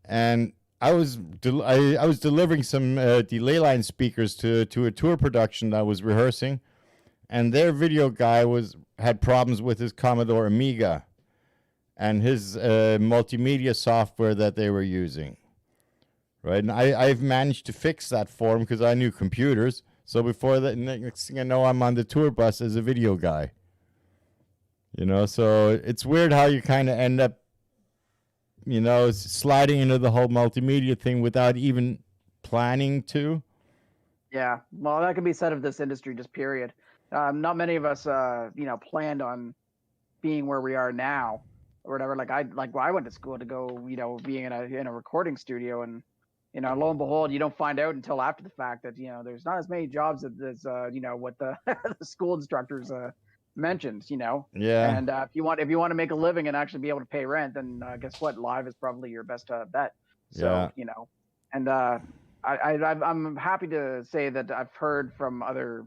And I was delivering some delay line speakers to a tour production that I was rehearsing, and their video guy had problems with his Commodore Amiga and his multimedia software that they were using, right? And I've managed to fix that for him because I knew computers. So before that, next thing I know, I'm on the tour bus as a video guy. So it's weird how you kind of end up, sliding into the whole multimedia thing without even planning to. Yeah, well, that can be said of this industry, just period. Not many of us, planned on being where we are now, or whatever. Like I went to school to go, being in a recording studio, and lo and behold, you don't find out until after the fact that there's not as many jobs as what the the school instructors mentioned. Yeah. And if you want to make a living and actually be able to pay rent, then guess what? Live is probably your best bet. So and I'm happy to say that I've heard from other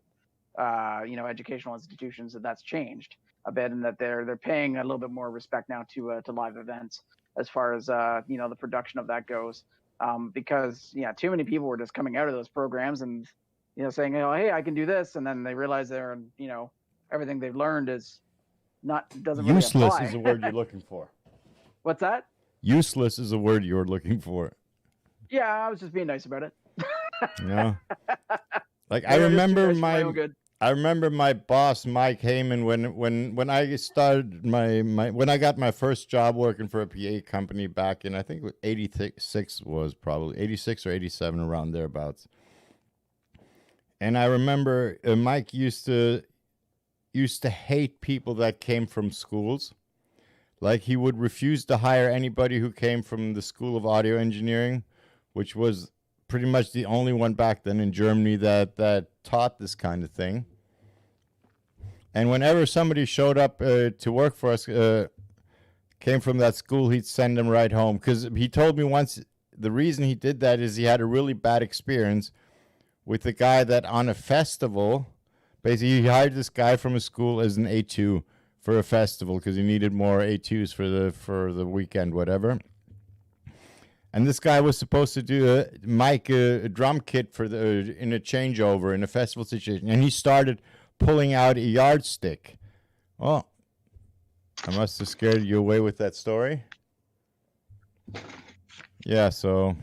educational institutions that's changed a bit, and that they're paying a little bit more respect now to live events as far as the production of that goes, because too many people were just coming out of those programs and saying, hey, I can do this, and then they realize they're everything they've learned doesn't really useless apply. Is the word you're looking for. What's that? Useless is the word you're looking for. Yeah, I was just being nice about it. Yeah. Like I remember I remember my boss Mike Heyman when I started when I got my first job working for a PA company back in, I think 86 was probably 86 or 87, around thereabouts. And I remember Mike used to hate people that came from schools. Like, he would refuse to hire anybody who came from the School of Audio Engineering, which was pretty much the only one back then in Germany that taught this kind of thing. And whenever somebody showed up to work for us, came from that school, he'd send them right home. Because he told me once the reason he did that is he had a really bad experience with a guy that on a festival, basically he hired this guy from a school as an A2 for a festival because he needed more A2s for the weekend, whatever. And this guy was supposed to do a drum kit for in a changeover in a festival situation, and he started pulling out a yardstick. Oh, I must have scared you away with that story. Yeah, so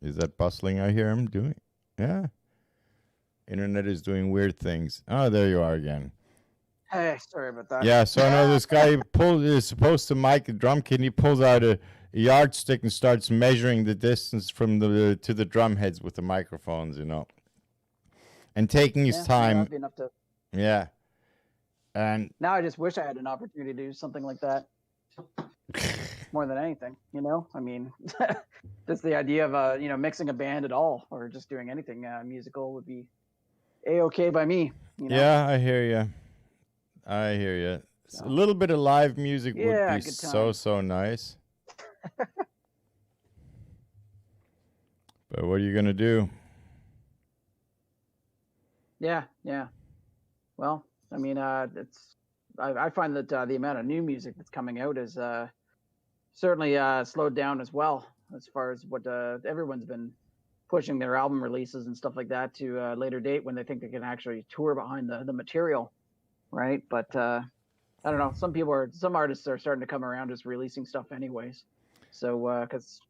is that bustling I hear him doing? Yeah. Internet is doing weird things. Oh, there you are again. Hey, sorry about that. Yeah, so I know this guy is supposed to mic a drum kit, and he pulls out a yardstick and starts measuring the distance from to the drum heads with the microphones, and taking his time. That'd be enough to... Yeah. And now I just wish I had an opportunity to do something like that. More than anything, I mean, just the idea of mixing a band at all, or just doing anything musical would be a-okay by me. Yeah, I hear you. So, a little bit of live music would be so nice. But what are you gonna do? Yeah. Well, I mean, I find that the amount of new music that's coming out is certainly slowed down as well, as far as what everyone's been pushing their album releases and stuff like that to a later date when they think they can actually tour behind the material, right? But I don't know. Some artists are starting to come around just releasing stuff anyways. So because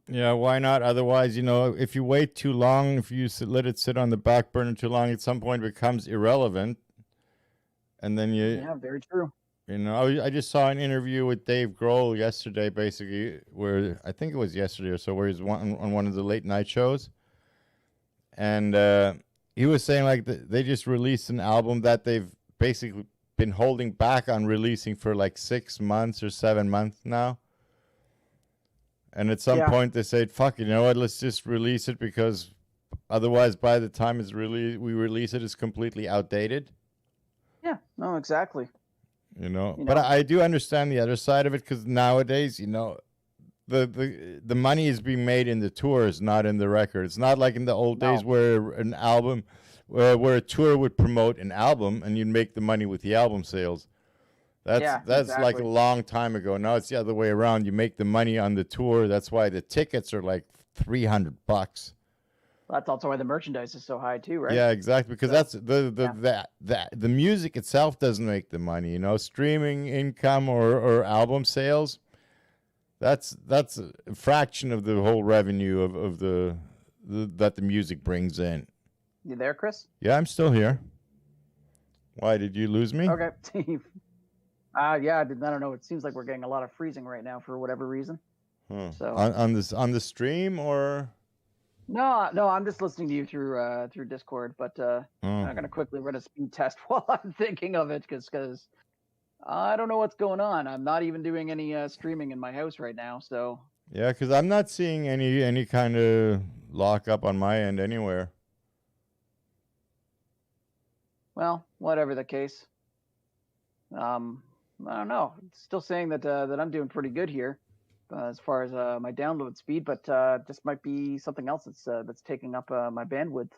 Yeah, why not? Otherwise, if you wait too long, if you let it sit on the back burner too long, at some point it becomes irrelevant. And then yeah, very true. I just saw an interview with Dave Grohl yesterday, basically, where I think it was yesterday or so, where he's on one of the late night shows. And he was saying, like, they just released an album that they've basically been holding back on releasing for like 6 months or 7 months now. And at some point they said, fuck, you know what, let's just release it, because otherwise by the time we release it, it's completely outdated. Yeah, no, exactly. But I do understand the other side of it, because nowadays, the money is being made in the tours, not in the record. It's not like in the old days where an album, where a tour would promote an album and you'd make the money with the album sales. That's exactly. Like a long time ago. Now it's the other way around. You make the money on the tour. That's why the tickets are like $300. That's also why the merchandise is so high too, right? Yeah, exactly. Because that's the music itself doesn't make the money. Streaming income or album sales, that's a fraction of the whole revenue of that the music brings in. You there, Chris? Yeah, I'm still here. Why, did you lose me? Okay. Yeah, I don't know. It seems like we're getting a lot of freezing right now for whatever reason. So on the stream, or no, I'm just listening to you through Discord, but I'm gonna quickly run a speed test while I'm thinking of it, because I don't know what's going on. I'm not even doing any streaming in my house right now, so yeah, because I'm not seeing any kind of lockup on my end anywhere. Well, whatever the case, I don't know. It's still saying that I'm doing pretty good here as far as my download speed, but this might be something else that's taking up my bandwidth.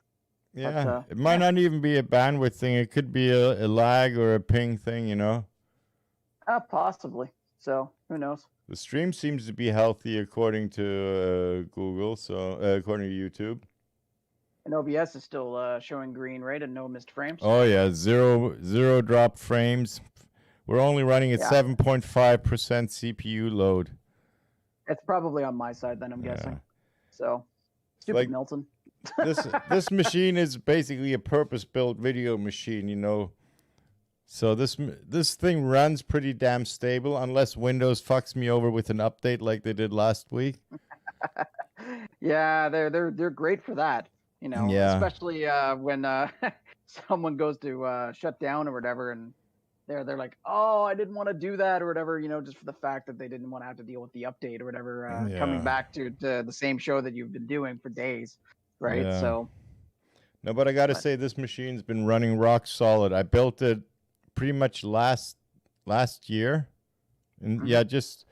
Yeah, but, it might not even be a bandwidth thing. It could be a lag or a ping thing, Possibly. So who knows? The stream seems to be healthy according to Google, so according to YouTube. And OBS is still showing green, right? And no missed frames. Oh yeah, zero drop frames. We're only running at 7.5% CPU load. It's probably on my side then, I'm guessing. So, stupid Milton. This machine is basically a purpose-built video machine, you know. So this thing runs pretty damn stable unless Windows fucks me over with an update like they did last week. Yeah, they're great for that. You know, Yeah. especially when someone goes to shut down or whatever, and they're like, oh, I didn't want to do that or whatever, you know, just for the fact that they didn't want to have to deal with the update or whatever, coming Yeah. back to the same show that you've been doing for days, right? Yeah. So, No, but I got to but say this machine's been running rock solid. I built it pretty much last year. And yeah, just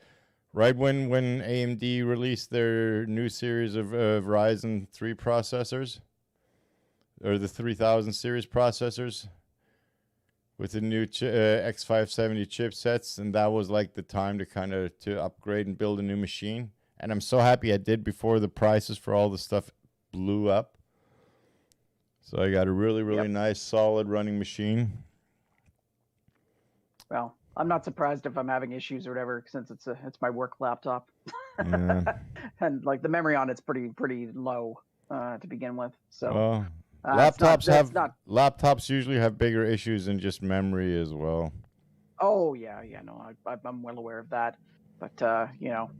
right when AMD released their new series of Ryzen 3 processors, or the 3000 series processors with the new X570 chipsets, and that was like the time to kind of to upgrade and build a new machine. And I'm so happy I did before the prices for all the stuff blew up. So I got a really Yep. nice solid running machine. Well, I'm not surprised if I'm having issues or whatever, since it's my work laptop, Yeah. and like the memory on it's pretty low to begin with. So Well, laptops usually have bigger issues than just memory as well. Oh yeah, no, I'm well aware of that. But you know,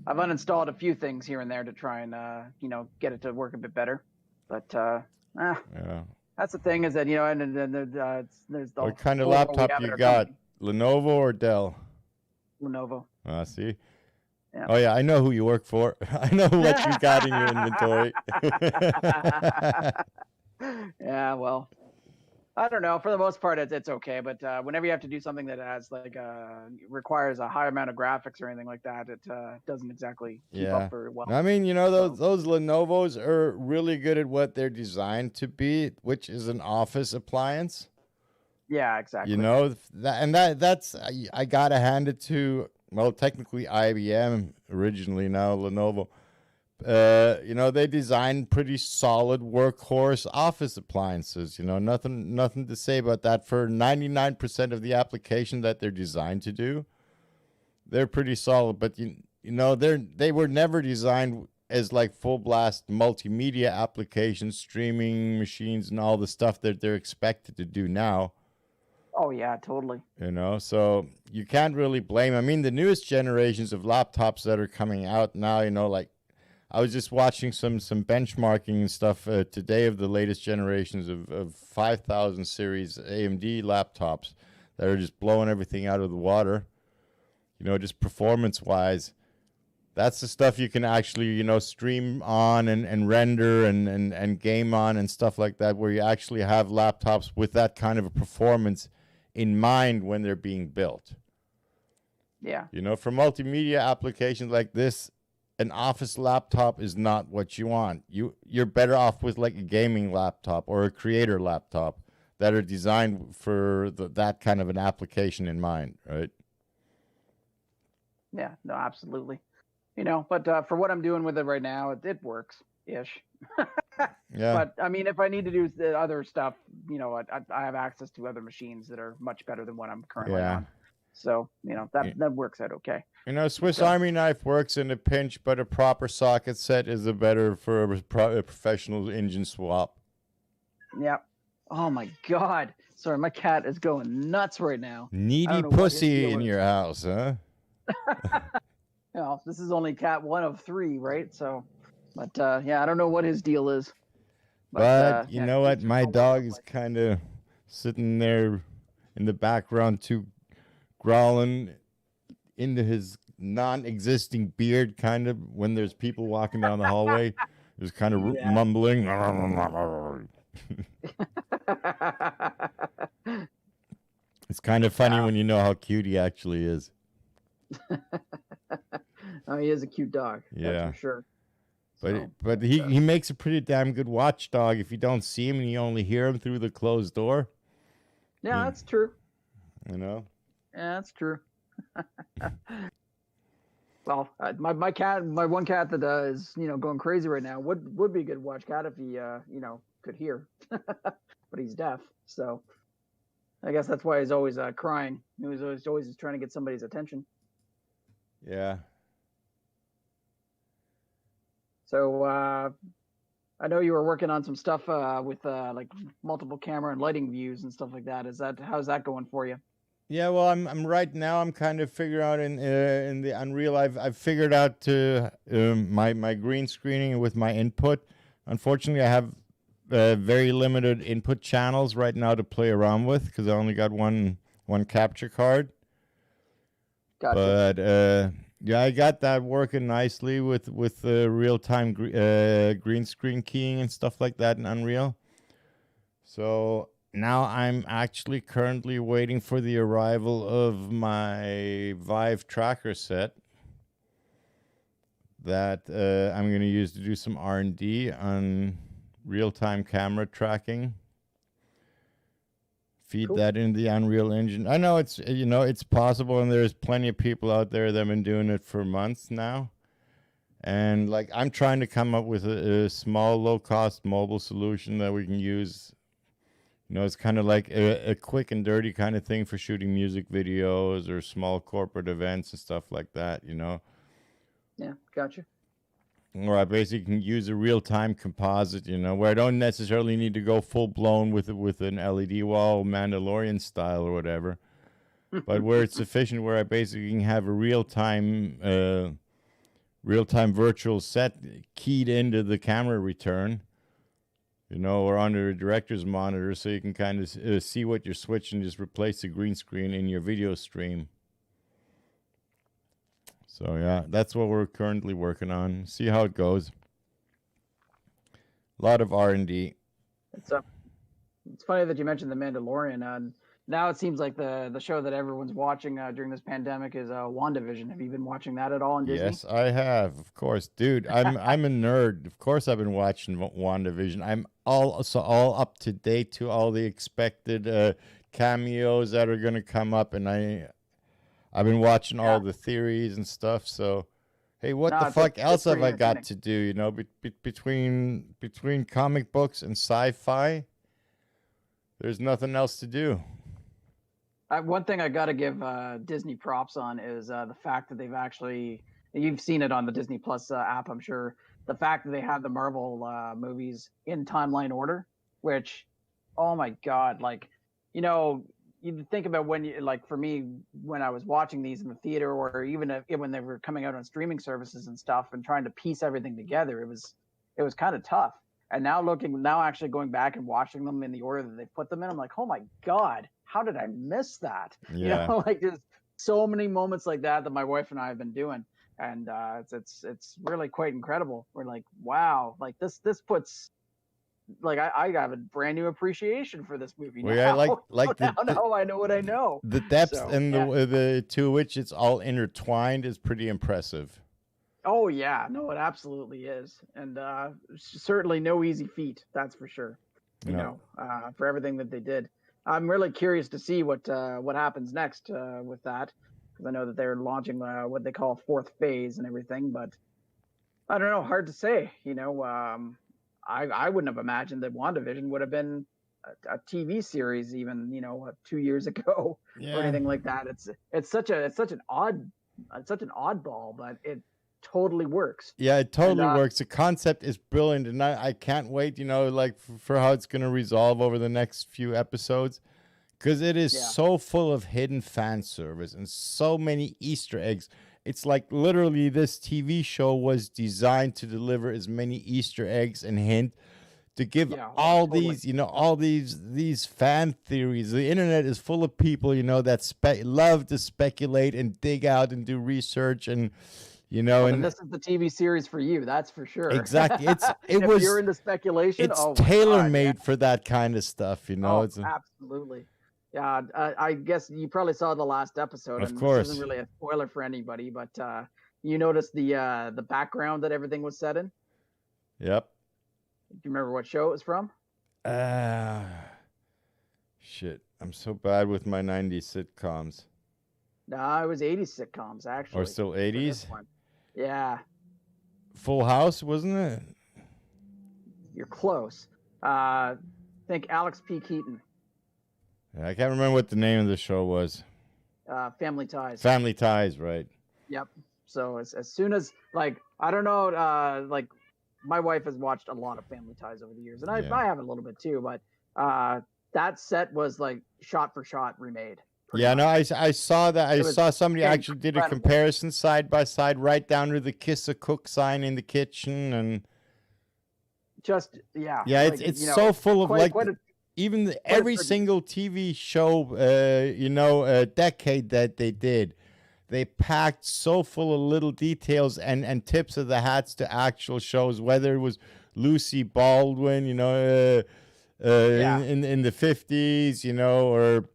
I've uninstalled a few things here and there to try and you know, get it to work a bit better. But Yeah. that's the thing, is that, you know, and then there's the What kind of whole world we laptop have you at our got? company. Lenovo or Dell? Lenovo. See? Yeah. Oh yeah, I know who you work for. I know what you got in your inventory. Yeah, well, I don't know. For the most part, it's okay. But whenever you have to do something that has like requires a high amount of graphics or anything like that, it doesn't exactly keep up very well. I mean, you know, So, those Lenovo's are really good at what they're designed to be, which is an office appliance. yeah, exactly. You know, that's I gotta hand it to, well, technically IBM originally, now Lenovo. You know, they design pretty solid workhorse office appliances. You know, nothing to say about that. For 99% of the application that they're designed to do, they're pretty solid. But you know, they were never designed as like full blast multimedia applications, streaming machines, and all the stuff that they're expected to do now. Oh yeah, totally. You know, so you can't really blame. I mean, the newest generations of laptops that are coming out now, you know, like I was just watching some benchmarking and stuff today of the latest generations of 5000 series AMD laptops that are just blowing everything out of the water. You know, just performance wise. That's the stuff you can actually, you know, stream on and render and game on and stuff like that, where you actually have laptops with that kind of a performance in mind when they're being built. Yeah. You know, for multimedia applications like this, an office laptop is not what you want. You're better off with like a gaming laptop or a creator laptop that are designed for that kind of an application in mind, right? Yeah, no, absolutely. You know, but for what I'm doing with it right now, it works ish. Yeah. But I mean, if I need to do the other stuff, you know, I have access to other machines that are much better than what I'm currently on. So, you know, that works out okay. You know, Swiss Army knife works in a pinch, but a proper socket set is a better for a professional engine swap. Yep. Oh my God. Sorry, my cat is going nuts right now. Needy pussy in your house, huh? You know, this is only cat 1 of 3, right? So, but yeah, I don't know what his deal is. But you know what? My dog is kind of sitting there in the background too, growling into his non-existing beard, kind of, when there's people walking down the hallway. Just kind of mumbling. It's kind of funny when you know how cute he actually is. Oh, he is a cute dog. Yeah, that's for sure. But he makes a pretty damn good watchdog. If you don't see him and you only hear him through the closed door. Yeah, that's true. You know. Yeah, that's true. Well, my one cat that is, you know, going crazy right now would be a good watch cat if he you know, could hear, but he's deaf, so I guess that's why he's always crying. He was always trying to get somebody's attention. Yeah. So I know you were working on some stuff with like multiple camera and lighting views and stuff like that. How's that going for you? Yeah, well, I'm right now. I'm kind of figuring out in the Unreal. I've figured out to my green screening with my input. Unfortunately, I have very limited input channels right now to play around with because I only got one capture card. Gotcha. But yeah, I got that working nicely with real time green screen keying and stuff like that in Unreal. So now I'm actually currently waiting for the arrival of my Vive tracker set that I'm going to use to do some R&D on real-time camera tracking. Feed Cool. that into the Unreal Engine. I know it's it's possible, and there's plenty of people out there that have been doing it for months now. And like I'm trying to come up with a small, low-cost mobile solution that we can use. It's kind of like a quick and dirty kind of thing for shooting music videos or small corporate events and stuff like that, Yeah, gotcha. Or I basically can use a real-time composite, where I don't necessarily need to go full-blown with an LED wall, Mandalorian style or whatever, but where it's sufficient where I basically can have a real-time virtual set keyed into the camera return, or under a director's monitor, so you can kind of see what you're switching, just replace the green screen in your video stream. So yeah, that's what we're currently working on. See how it goes. A lot of R&D. It's funny that you mentioned the Mandalorian. Now it seems like the show that everyone's watching during this pandemic is WandaVision. Have you been watching that at all on Disney? Yes, I have, of course, dude. I'm a nerd. Of course, I've been watching WandaVision. I'm all up to date to all the expected cameos that are going to come up, and I've been watching all the theories and stuff. So, hey, what the fuck else have I got to do? Between comic books and sci-fi, there's nothing else to do. One thing I got to give Disney props on is the fact that they've actually, you've seen it on the Disney Plus app, I'm sure, the fact that they have the Marvel movies in timeline order, which, oh my God, like, you think about when you, like, for me, when I was watching these in the theater, or even when they were coming out on streaming services and stuff, and trying to piece everything together, it was kind of tough. And now actually going back and watching them in the order that they put them in, I'm like, oh my God, how did I miss that? Yeah. Like there's so many moments like that my wife and I have been doing, and it's really quite incredible. We're like, wow, like this puts, like I have a brand new appreciation for this movie now. Yeah, like now I know what I know. The depth and the to which it's all intertwined is pretty impressive. Oh yeah, no, it absolutely is, and certainly no easy feat, that's for sure. For everything that they did. I'm really curious to see what happens next with that, because I know that they're launching what they call fourth phase and everything, but I don't know, hard to say. I wouldn't have imagined that WandaVision would have been a TV series even 2 years ago or anything like that. It's such an oddball, but it totally works. Yeah, it totally works. The concept is brilliant, and I can't wait, like for how it's going to resolve over the next few episodes, because it is so full of hidden fan service and so many Easter eggs. It's like literally this TV show was designed to deliver as many Easter eggs and hint to give all these fan theories. The internet is full of people, that love to speculate and dig out and do research and and this is the TV series for you, that's for sure. Exactly. If you're into speculation, it's tailor-made for that kind of stuff, absolutely. Yeah, I guess you probably saw the last episode. Of course. This isn't really a spoiler for anybody, but you noticed the background that everything was set in? Yep. Do you remember what show it was from? Shit. I'm so bad with my 90s sitcoms. No, it was 80s sitcoms, actually. Or still 80s? Yeah. Full House, wasn't it? You're close. Think Alex P. Keaton. I can't remember what the name of the show was. Family Ties. Family Ties, right. Yep. So as soon as, like, I don't know, like, my wife has watched a lot of Family Ties over the years, and Yeah. I have a little bit too. But that set was like shot for shot remade. Yeah, no, I saw that. I It was saw somebody actually did a incredible. comparison side by side, right down to the "Kiss a Cook" sign in the kitchen, and Just yeah, like, it's you know, so full of like quite a, even quite a every tribute. single TV show, decade that they did, they packed so full of little details and tips of the hats to actual shows, whether it was Lucy Baldwin, Yeah. in the 50s, or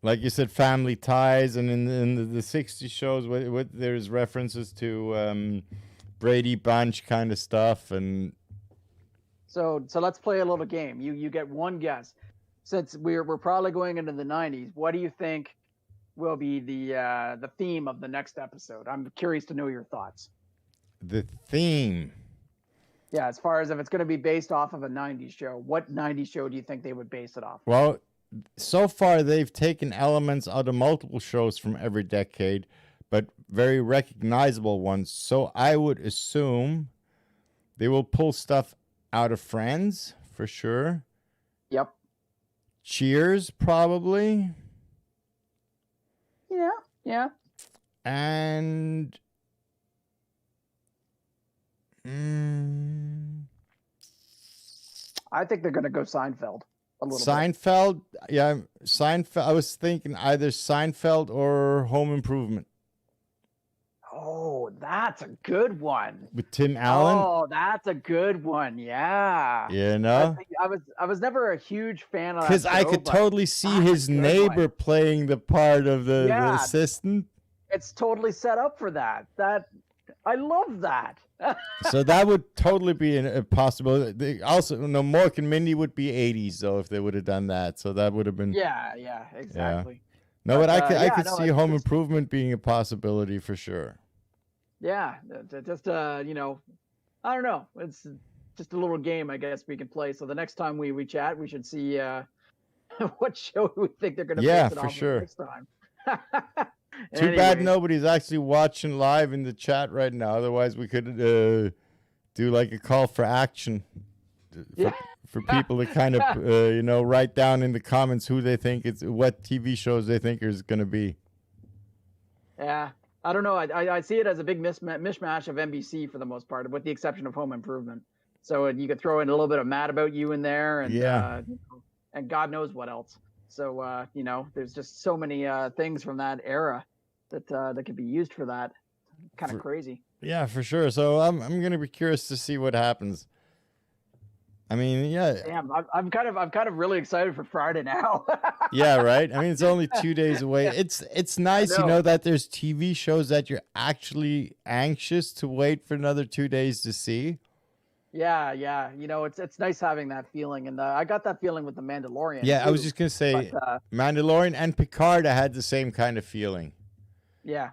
like you said, Family Ties, and in the 60s shows, what there's references to Brady Bunch kind of stuff, and So let's play a little game. You get one guess. Since we're probably going into the 90s, what do you think will be the theme of the next episode? I'm curious to know your thoughts. the theme. Yeah, as far as if it's going to be based off of a 90s show, what 90s show do you think they would base it off? Well, so far they've taken elements out of multiple shows from every decade, but very recognizable ones. So I would assume they will pull stuff out of Friends for sure. Yep. Cheers, probably. Yeah. And I think they're going to go Seinfeld a little bit. Seinfeld. Yeah, Seinfeld. I was thinking either Seinfeld or Home Improvement Oh, that's a good one. with Tim Allen. Oh, that's a good one. Yeah. I was never a huge fan of that Because I show, could but totally see that's a his good neighbor one. playing the part of the Yeah. assistant. It's totally set up for that. I love that. So that would totally be a possibility. Also, no, Mork and Mindy would be 80s though if they would have done that. So that would have been Yeah, exactly. no, but I yeah, could no, see it's Home just- Improvement being a possibility for sure. Yeah, just I don't know. It's just a little game, I guess we can play. So the next time we chat, we should see what show we think they're going to Yeah, base it for off sure. of next time. Too bad Anyways, nobody's actually watching live in the chat right now. Otherwise, we could do like a call for action Yeah. for people to kind of write down in the comments who they think what TV shows they think is going to be. Yeah, I don't know. I see it as a big mishmash of NBC for the most part, with the exception of Home Improvement. So you could throw in a little bit of Mad About You in there, and Yeah. and God knows what else. So there's just so many things from that era that could be used for that. Kind of crazy. Yeah, for sure. So I'm going to be curious to see what happens. I mean, yeah. Damn, I'm kind of really excited for Friday now. Yeah, right. I mean, it's only 2 days away. It's nice, know. that there's TV shows that you're actually anxious to wait for another 2 days to see. Yeah. It's nice having that feeling, and I got that feeling with the Mandalorian. Yeah, I was too. just gonna say But, Mandalorian and Picard. I had the same kind of feeling. Yeah.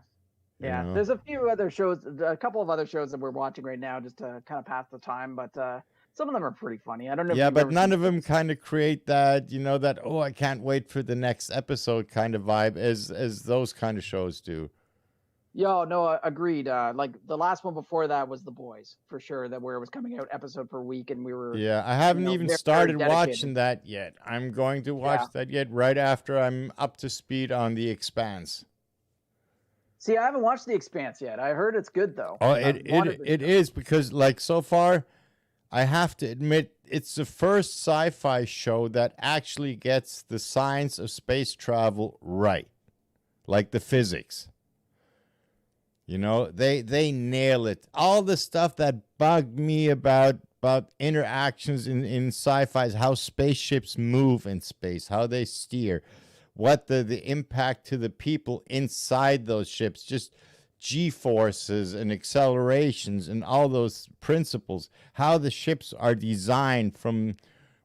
You know? There's a few other shows, a couple of other shows that we're watching right now just to kind of pass the time, but some of them are pretty funny. I don't know. Yeah, but none of them kind of create that, that oh, I can't wait for the next episode kind of vibe as those kind of shows do. Yo, no, agreed. Like the last one before that was The Boys, for sure. That where it was coming out episode per week, and we were. Yeah, I haven't even very started dedicated. watching that yet. I'm going to watch that yet right after I'm up to speed on The Expanse. See, I haven't watched The Expanse yet. I heard it's good though. Oh, and I wanted to- it is because like so far, I have to admit it's the first sci-fi show that actually gets the science of space travel right, like the physics. They nail it. All the stuff that bugged me about interactions in sci-fi is how spaceships move in space, how they steer, what the impact to the people inside those ships, just G-forces and accelerations and all those principles, how the ships are designed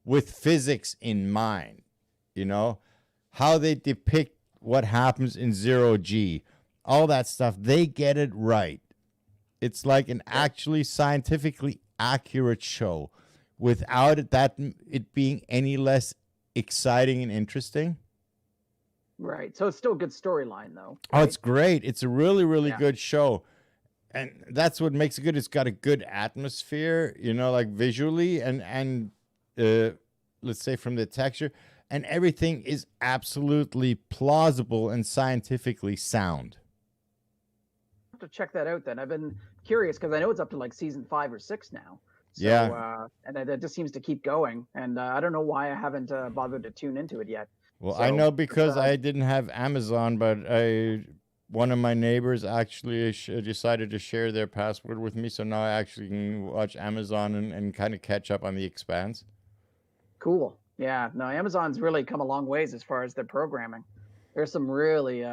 with physics in mind, how they depict what happens in 0G, all that stuff. They get it right. It's like an actually scientifically accurate show without it being any less exciting and interesting. Right. So it's still a good storyline though. Oh, right? it's great. It's a really, really good show. and that's what makes it good. It's got a good atmosphere, you know, like visually and let's say from the texture, and everything is absolutely plausible and scientifically sound. Have to check that out then. I've been curious because I know it's up to like season 5 or 6 now. So, Yeah. and it just seems to keep going. And I don't know why I haven't bothered to tune into it yet. Well, So, I know because uh, I didn't have Amazon, but one of my neighbors actually decided to share their password with me, so now I actually can watch Amazon and kind of catch up on The Expanse. cool. Yeah. No, Amazon's really come a long ways as far as their programming. There's some really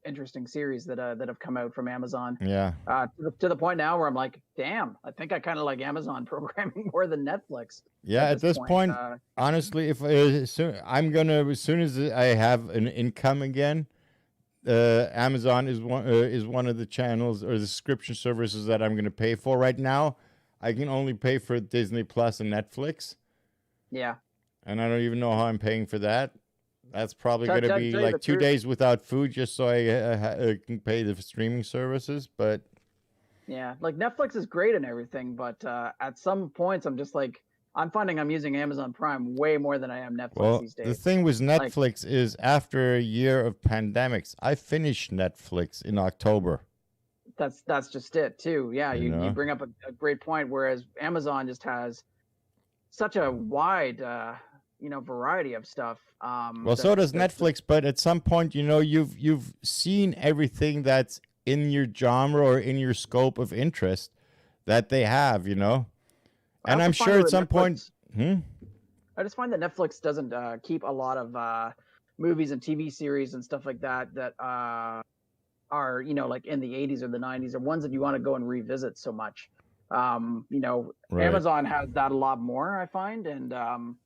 interesting series that have come out from Amazon. Yeah. To the point now where I'm like, damn, I think I kind of like Amazon programming more than Netflix. Yeah, at this point, honestly, if I'm gonna as soon as I have an income again, Amazon is one of the channels or the subscription services that I'm gonna pay for. Right now, I can only pay for Disney Plus and Netflix. Yeah. And I don't even know how I'm paying for that. That's probably gonna be like 2 days without food just so I can pay the streaming services. But yeah, like Netflix is great and everything, but at some points I'm just like, I'm finding I'm using Amazon Prime way more than I am Netflix these days. The thing with Netflix is after a year of pandemics, I finished Netflix in October. That's just it too. Yeah, you bring up a great point. Whereas Amazon just has such a wide variety of stuff. Well, so does Netflix, but at some point, you've seen everything that's in your genre or in your scope of interest that they have, And I'm sure at some point, I just find that Netflix doesn't keep a lot of movies and TV series and stuff like that are like in the 80s or the 90s, or ones that you want to go and revisit so much. Right. Amazon has that a lot more, I find, and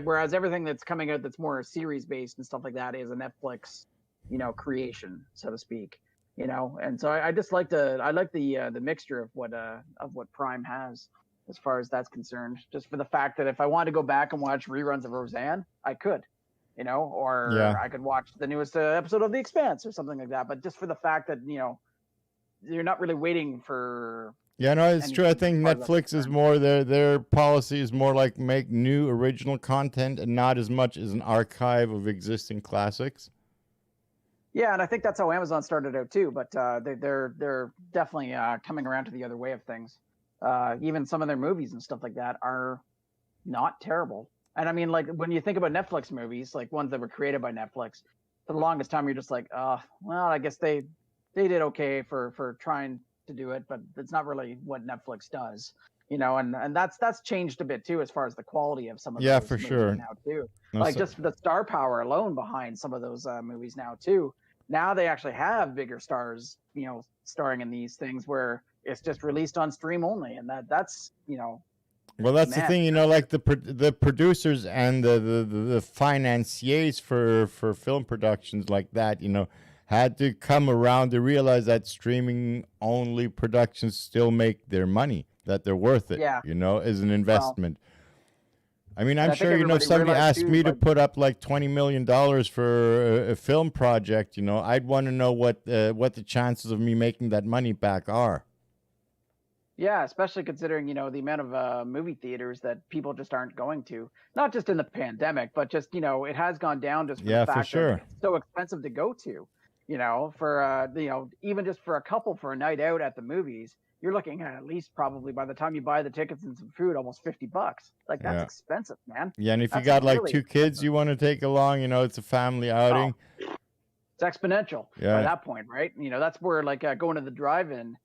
whereas everything that's coming out that's more series based and stuff like that is a Netflix, creation, so to speak. And so I just like the mixture of what Prime has as far as that's concerned. Just for the fact that if I wanted to go back and watch reruns of Roseanne, I could, or I could watch the newest episode of The Expanse or something like that. But just for the fact that you're not really waiting for. Yeah, no, it's true. I think Netflix is more their policy is more like make new original content and not as much as an archive of existing classics. Yeah, and I think that's how Amazon started out too. But they're definitely coming around to the other way of things. Even some of their movies and stuff like that are not terrible. And I mean, like when you think about Netflix movies, like ones that were created by Netflix, for the longest time you're just like, well, I guess they did okay for trying to do it, but it's not really what Netflix does, and that's changed a bit too as far as the quality of some of those for sure now too. Just the star power alone behind some of those movies now too. Now they actually have bigger stars, starring in these things where it's just released on stream only, and that's Well, that's the thing, like the producers and the financiers for film productions like that, had to come around to realize that streaming only productions still make their money, that they're worth it, as an investment. Well, I mean, I'm sure, somebody asked me to put up like $20 million for a film project, I'd want to know what the chances of me making that money back are. Yeah, especially considering, the amount of movie theaters that people just aren't going to. Not just in the pandemic, but just, it has gone down just for the fact that it's so expensive to go to. For even just for a couple for a night out at the movies, you're looking at least probably by the time you buy the tickets and some food, almost $50. Like that's expensive, man. Yeah, and if you got like really 2 kids you want to take along, it's a family outing. It's exponential by that point, right? That's where like going to the drive-in,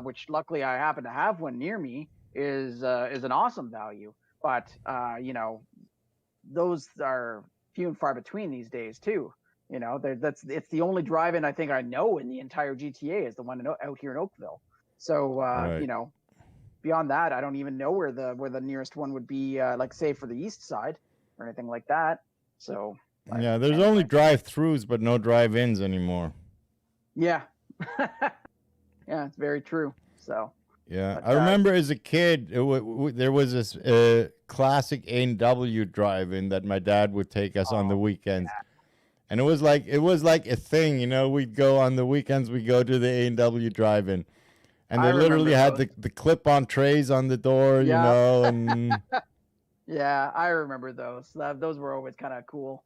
which luckily I happen to have one near me, is an awesome value. But those are few and far between these days too. It's the only drive-in I think I know in the entire GTA is the one out here in Oakville. So beyond that, I don't even know where the nearest one would be. Like say for the east side or anything like that. So there's only drive-throughs, but no drive-ins anymore. Yeah, yeah, it's very true. So I remember as a kid, there was this classic A&W drive-in that my dad would take us on the weekends. Yeah. And it was like a thing, we'd go on the weekends, we'd go to the A&W drive-in. And I they literally remember had the clip-on trays on the door, you Yeah. know, and Yeah, I remember those. Those were always kind of cool.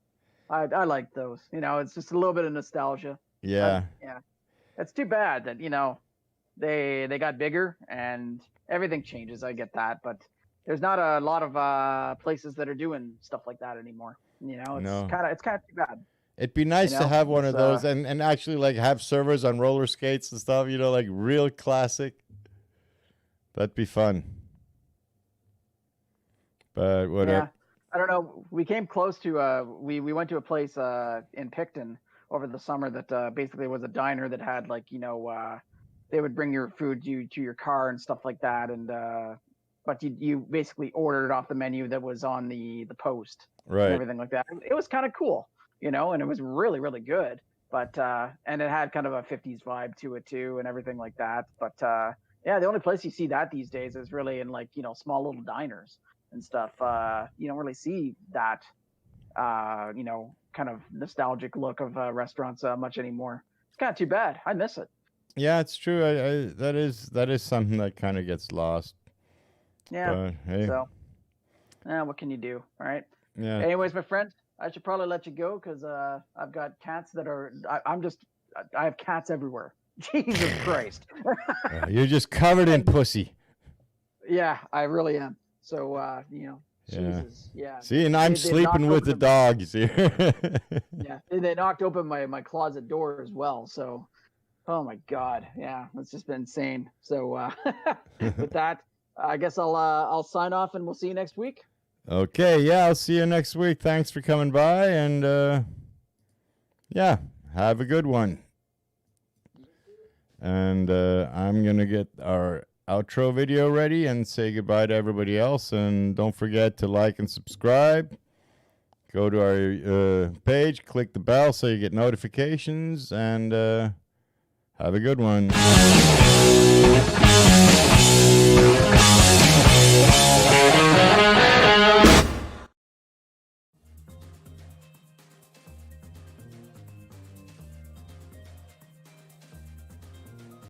I liked those. You know, it's just a little bit of nostalgia. yeah. Yeah. It's too bad that, they got bigger and everything changes. I get that, but there's not a lot of places that are doing stuff like that anymore. You know, No. it's kind of too bad. It'd be nice to have one It's, of those and actually like have servers on roller skates and stuff, you know, like real classic. That'd be fun. But whatever. Yeah, I don't know. We came close to we went to a place in Picton over the summer that basically was a diner that had like they would bring your food to your car and stuff like that, and but you basically ordered it off the menu that was on the post and Right. everything like that. It was kind of cool, and it was really really good. But and it had kind of a 50s vibe to it too, and everything like that. But yeah, the only place you see that these days is really in like small little diners and stuff. You don't really see that kind of nostalgic look of restaurants much anymore. It's kind of too bad. I miss it. Yeah, it's true. That is something that kind of gets lost. Yeah. But hey, So, what can you do, right? yeah. Anyways, my friend, I should probably let you go because I've got cats that are. I have cats everywhere. Jesus Christ. You're just covered in pussy. Yeah, I really am. So, Yeah. Jesus, yeah. See, and I'm They sleeping knocked with the over dogs here. Yeah, they knocked open my closet door as well. So, oh my God, yeah, it's just been insane. So, with that, I guess I'll sign off and we'll see you next week. Okay, yeah, I'll see you next week. Thanks for coming by, and yeah, have a good one. And I'm gonna get our outro video ready and say goodbye to everybody else. And don't forget to like and subscribe. Go to our page, click the bell so you get notifications, and have a good one.